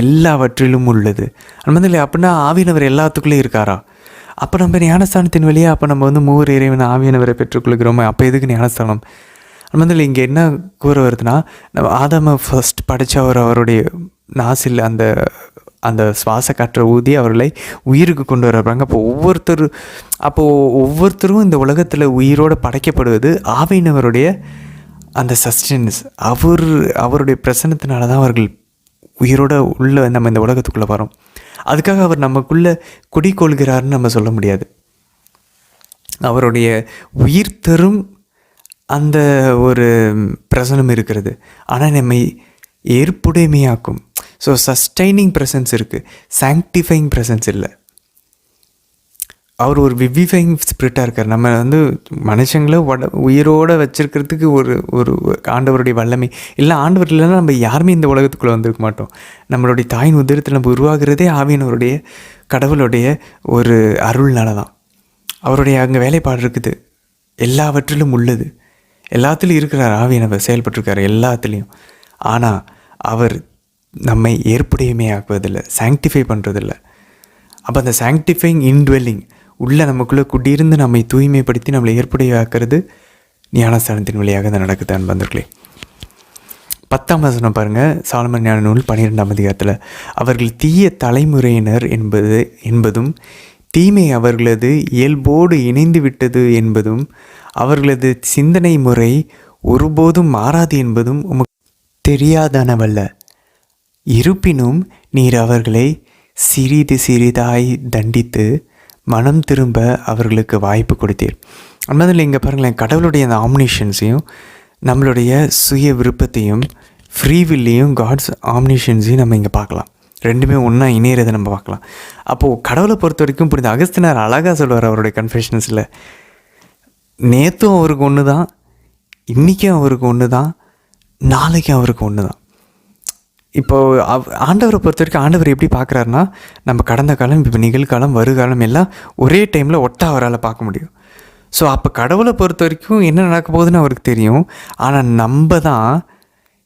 எல்லாவற்றிலும் உள்ளது. அந்த அப்படின்னா ஆவியானவர் எல்லாத்துக்குள்ளேயும் இருக்காரா? அப்போ நம்ம ஞானஸ்தானத்தின் வழியாக அப்போ நம்ம மூவர் இறைவன் ஆவியானவரை பெற்றுக்கொள்கிறோமே, அப்போ எதுக்கு ஞானஸ்தானம்? அந்த இங்கே என்ன கூற வருதுன்னா, நம்ம ஆதாமை ஃபர்ஸ்ட் படித்த அவருடைய நாசில் அந்த சுவாச காற்றை ஊதி அவர்களை உயிருக்கு கொண்டு வர்றாங்க. அப்போது ஒவ்வொருத்தரும் இந்த உலகத்தில் உயிரோடு படைக்கப்படுவது ஆவியானவருடைய அந்த சஸ்டெனன்ஸ், அவருடைய பிரசன்னத்தினால தான் அவர்கள் உயிரோட உள்ள நம்ம இந்த உலகத்துக்குள்ளே வரோம். அதுக்காக அவர் நமக்குள்ளே குடிக்கொள்கிறாருன்னு நம்ம சொல்ல முடியாது. அவருடைய உயிர் தரும் அந்த ஒரு பிரசனம் இருக்கிறது, ஆனால் நம்மை ஏற்புடைமையாக்கும். ஸோ சஸ்டைனிங் ப்ரெசன்ஸ் இருக்குது, சாங்டிஃபைங் ப்ரெசன்ஸ் இல்லை. அவர் ஒரு விவிஃபைங் ஸ்பிரிட்டாக இருக்கார். நம்ம மனுஷங்களை உயிரோடு வச்சுருக்கிறதுக்கு ஒரு ஆண்டவருடைய வல்லமை இல்லை. ஆண்டவர் இல்லைன்னா நம்ம யாருமே இந்த உலகத்துக்குள்ளே வந்திருக்க மாட்டோம். நம்மளுடைய தாயின் உதிரத்தில் நம்ம உருவாகிறதே ஆவியானவருடைய கடவுளுடைய ஒரு அருள்னால தான். அவருடைய அங்கே வேலைப்பாடு இருக்குது, எல்லாவற்றிலும் உள்ளது, எல்லாத்துலேயும் இருக்கிறார். ஆவியானவர் செயல்பட்டிருக்கார் எல்லாத்துலேயும். ஆனால் அவர் நம்மை ஏற்புடையுமே ஆக்குவதில்லை, சாங்டிஃபை பண்ணுறதில்லை. அப்போ அந்த சாங்டிஃபைங் இன்ட்வெல்லிங், உள்ளே நமக்குள்ளே குடியிருந்து நம்மை தூய்மைப்படுத்தி நம்மளை ஏற்புடையாக்குறது ஞானஸ்தானத்தின் வழியாக தான் நடக்குது அன்பர்களே. 10ஆம் வசனம் பாருங்கள், சாலமன் ஞான நூல் 12ஆம் அதிகாரத்தில், அவர்கள் தீய தலைமுறையினர் என்பதும் தீமை அவர்களது இயல்போடு இணைந்து விட்டது என்பதும் அவர்களது சிந்தனை முறை ஒருபோதும் மாறாது என்பதும் உமக்கு தெரியாதனவல்ல. இருப்பினும் நீர் அவர்களை சிறிது சிறிதாய் தண்டித்து மனம் திரும்ப அவர்களுக்கு வாய்ப்பு கொடுத்தீர். அதனால் இங்கே பாருங்களேன், கடவுளுடைய அந்த ஆம்னிஷன்ஸையும் நம்மளுடைய சுய விருப்பத்தையும் ஃப்ரீவில்லையும் காட்ஸ் ஆம்னிஷன்ஸையும் நம்ம இங்கே பார்க்கலாம். ரெண்டுமே ஒன்றா இணையிறதை நம்ம பார்க்கலாம். அப்போது கடவுளை பொறுத்த வரைக்கும் புரியுது. அகஸ்தினார் அழகாக சொல்லுவார் அவருடைய கன்ஃபெஷன்ஸில், நேற்றும் அவருக்கு ஒன்று தான், இன்றைக்கும் அவருக்கு ஒன்று தான், நாளைக்கும் அவருக்கு ஒன்று தான். இப்போது ஆண்டவரை பொறுத்த வரைக்கும் ஆண்டவர் எப்படி பார்க்குறாருன்னா, நம்ம கடந்த காலம், இப்போ நிகழ்காலம், வருகாலம் எல்லாம் ஒரே டைமில் ஒட்டா அவரால் பார்க்க முடியும். ஸோ அப்போ கடவுளை பொறுத்த வரைக்கும் என்ன நடக்க போகுதுன்னு அவருக்கு தெரியும். ஆனால் நம்ம தான்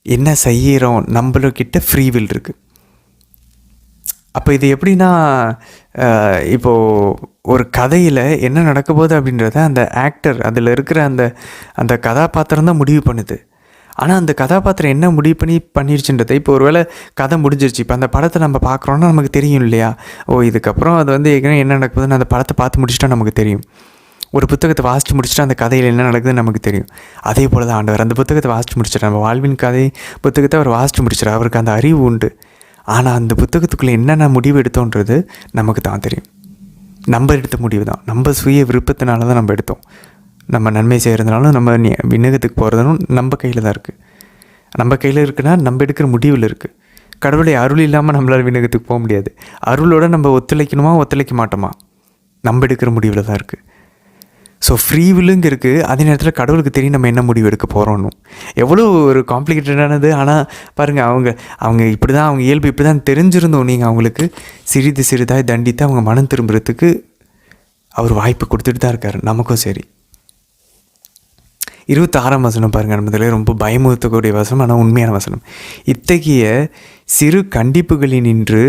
என்ன செய்கிறோம், நம்மளுக்கிட்ட ஃப்ரீவில் இருக்குது. அப்போ இது எப்படின்னா, இப்போது ஒரு கதையில் என்ன நடக்க போகுது அப்படின்றத அந்த ஆக்டர், அதில் இருக்கிற அந்த கதாபாத்திரம் தான் முடிவு பண்ணுது. ஆனால் அந்த கதாபாத்திரம் என்ன முடிவு பண்ணிடுச்சுன்றதை, இப்போ ஒரு வேளை கதை முடிஞ்சிருச்சு, இப்போ அந்த படத்தை நம்ம பார்க்குறோன்னா நமக்கு தெரியும் இல்லையா, இதுக்கப்புறம் அது ஏற்கனவே என்ன நடக்க போகுதுன்னு அந்த படத்தை பார்த்து முடிச்சுட்டா நமக்கு தெரியும். ஒரு புத்தகத்தை வாசித்து முடிச்சுட்டு அந்த கதையில் என்ன நடக்குதுன்னு நமக்கு தெரியும். அதே போல் தான் ஆண்டவர் அந்த புத்தகத்தை வாசித்து முடிச்சிட்டார். நம்ம வாழ்வின் கதை புத்தகத்தை அவர் வாசித்து முடிச்சிட்டார். அவருக்கு அந்த அறிவு உண்டு. ஆனால் அந்த புத்தகத்துக்குள்ளே என்னென்ன முடிவு எடுத்தோன்றது நமக்கு தான் தெரியும். நம்ம எடுத்த முடிவு தான், நம்ம சுய விருப்பத்தினால தான் நம்ம எடுத்தோம். நம்ம நன்மை செய்கிறதுனாலும் நம்ம விண்ணகத்துக்கு போகிறதுனாலும் நம்ம கையில் தான் இருக்குது. நம்ம கையில் இருக்குன்னா நம்ம எடுக்கிற முடிவில் இருக்குது. கடவுளுடைய அருள் இல்லாமல் நம்மளால் விண்ணகத்துக்கு போக முடியாது. அருளோடு நம்ம ஒத்துழைக்கணுமா ஒத்துழைக்க மாட்டோமா, நம்ம எடுக்கிற முடிவில் தான் இருக்குது. ஸோ ஃப்ரீவில்லுங்க இருக்குது. அதே நேரத்தில் கடவுளுக்கு தெரியும் நம்ம என்ன முடிவு எடுக்க போகிறோன்னு. எவ்வளோ ஒரு காம்ப்ளிகேட்டடானது. ஆனால் பாருங்கள், அவங்க இப்படி தான், அவங்க இயல்பு இப்படி தான் தெரிஞ்சிருந்தோம். நீங்கள் அவங்களுக்கு சிறிது சிறிதாய் தண்டித்து அவங்க மனம் திரும்புறதுக்கு அவர் வாய்ப்பு கொடுத்துட்டு தான் இருக்கார். நமக்கும் சரி. 26ஆம் வசனம் பாருங்கள், நம்மதில் ரொம்ப பயமுறுத்தக்கூடிய வசனம், ஆனால் உண்மையான வசனம். இத்தகைய சிறு கண்டிப்புகளினின்று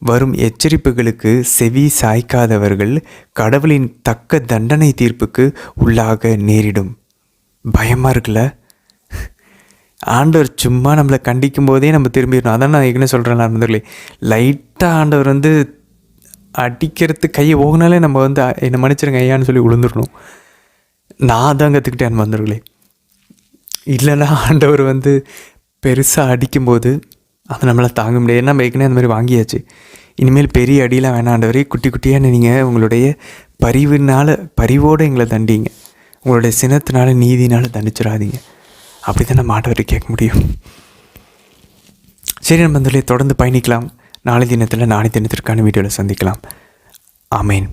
வரும் எச்சரிப்புகளுக்கு செவி சாய்க்காதவர்கள் கடவுளின் தக்க தண்டனை தீர்ப்புக்கு உள்ளாக நேரிடும். பயமாக இருக்குல்ல? ஆண்டவர் சும்மா நம்மளை கண்டிக்கும் போதே நம்ம திரும்பிடணும். அதான் நான் ஏற்கனவே சொல்கிறேன் நண்பர்களே, லைட்டாக ஆண்டவர் அடிக்கிறது கையை ஓகினாலே நம்ம என்னை மன்னிச்சிருங்க ஐயான்னு சொல்லி விழுந்துடணும். நான் தான் கற்றுக்கிட்டேன் நண்பர்களே. இல்லைன்னா ஆண்டவர் பெருசாக அடிக்கும்போது அதை நம்மளால் தாங்க முடியாது. நம்ம ஏற்கனவே அந்த மாதிரி வாங்கியாச்சு. இனிமேல் பெரிய அடியெலாம் வேணாண்டவரே, குட்டி குட்டியாக நீங்கள் உங்களுடைய பரிவோடு எங்களை தண்டிங்க, உங்களுடைய சினத்தினால நீதினால் தண்டிச்சிடாதீங்க. அப்படி தான் நம்ம ஆண்டவரை கேட்க முடியும். சரி நண்பர்களே, தொடர்ந்து பயணிக்கலாம். நாளை தினத்திற்கான வீடியோவில் சந்திக்கலாம். ஆமேன்.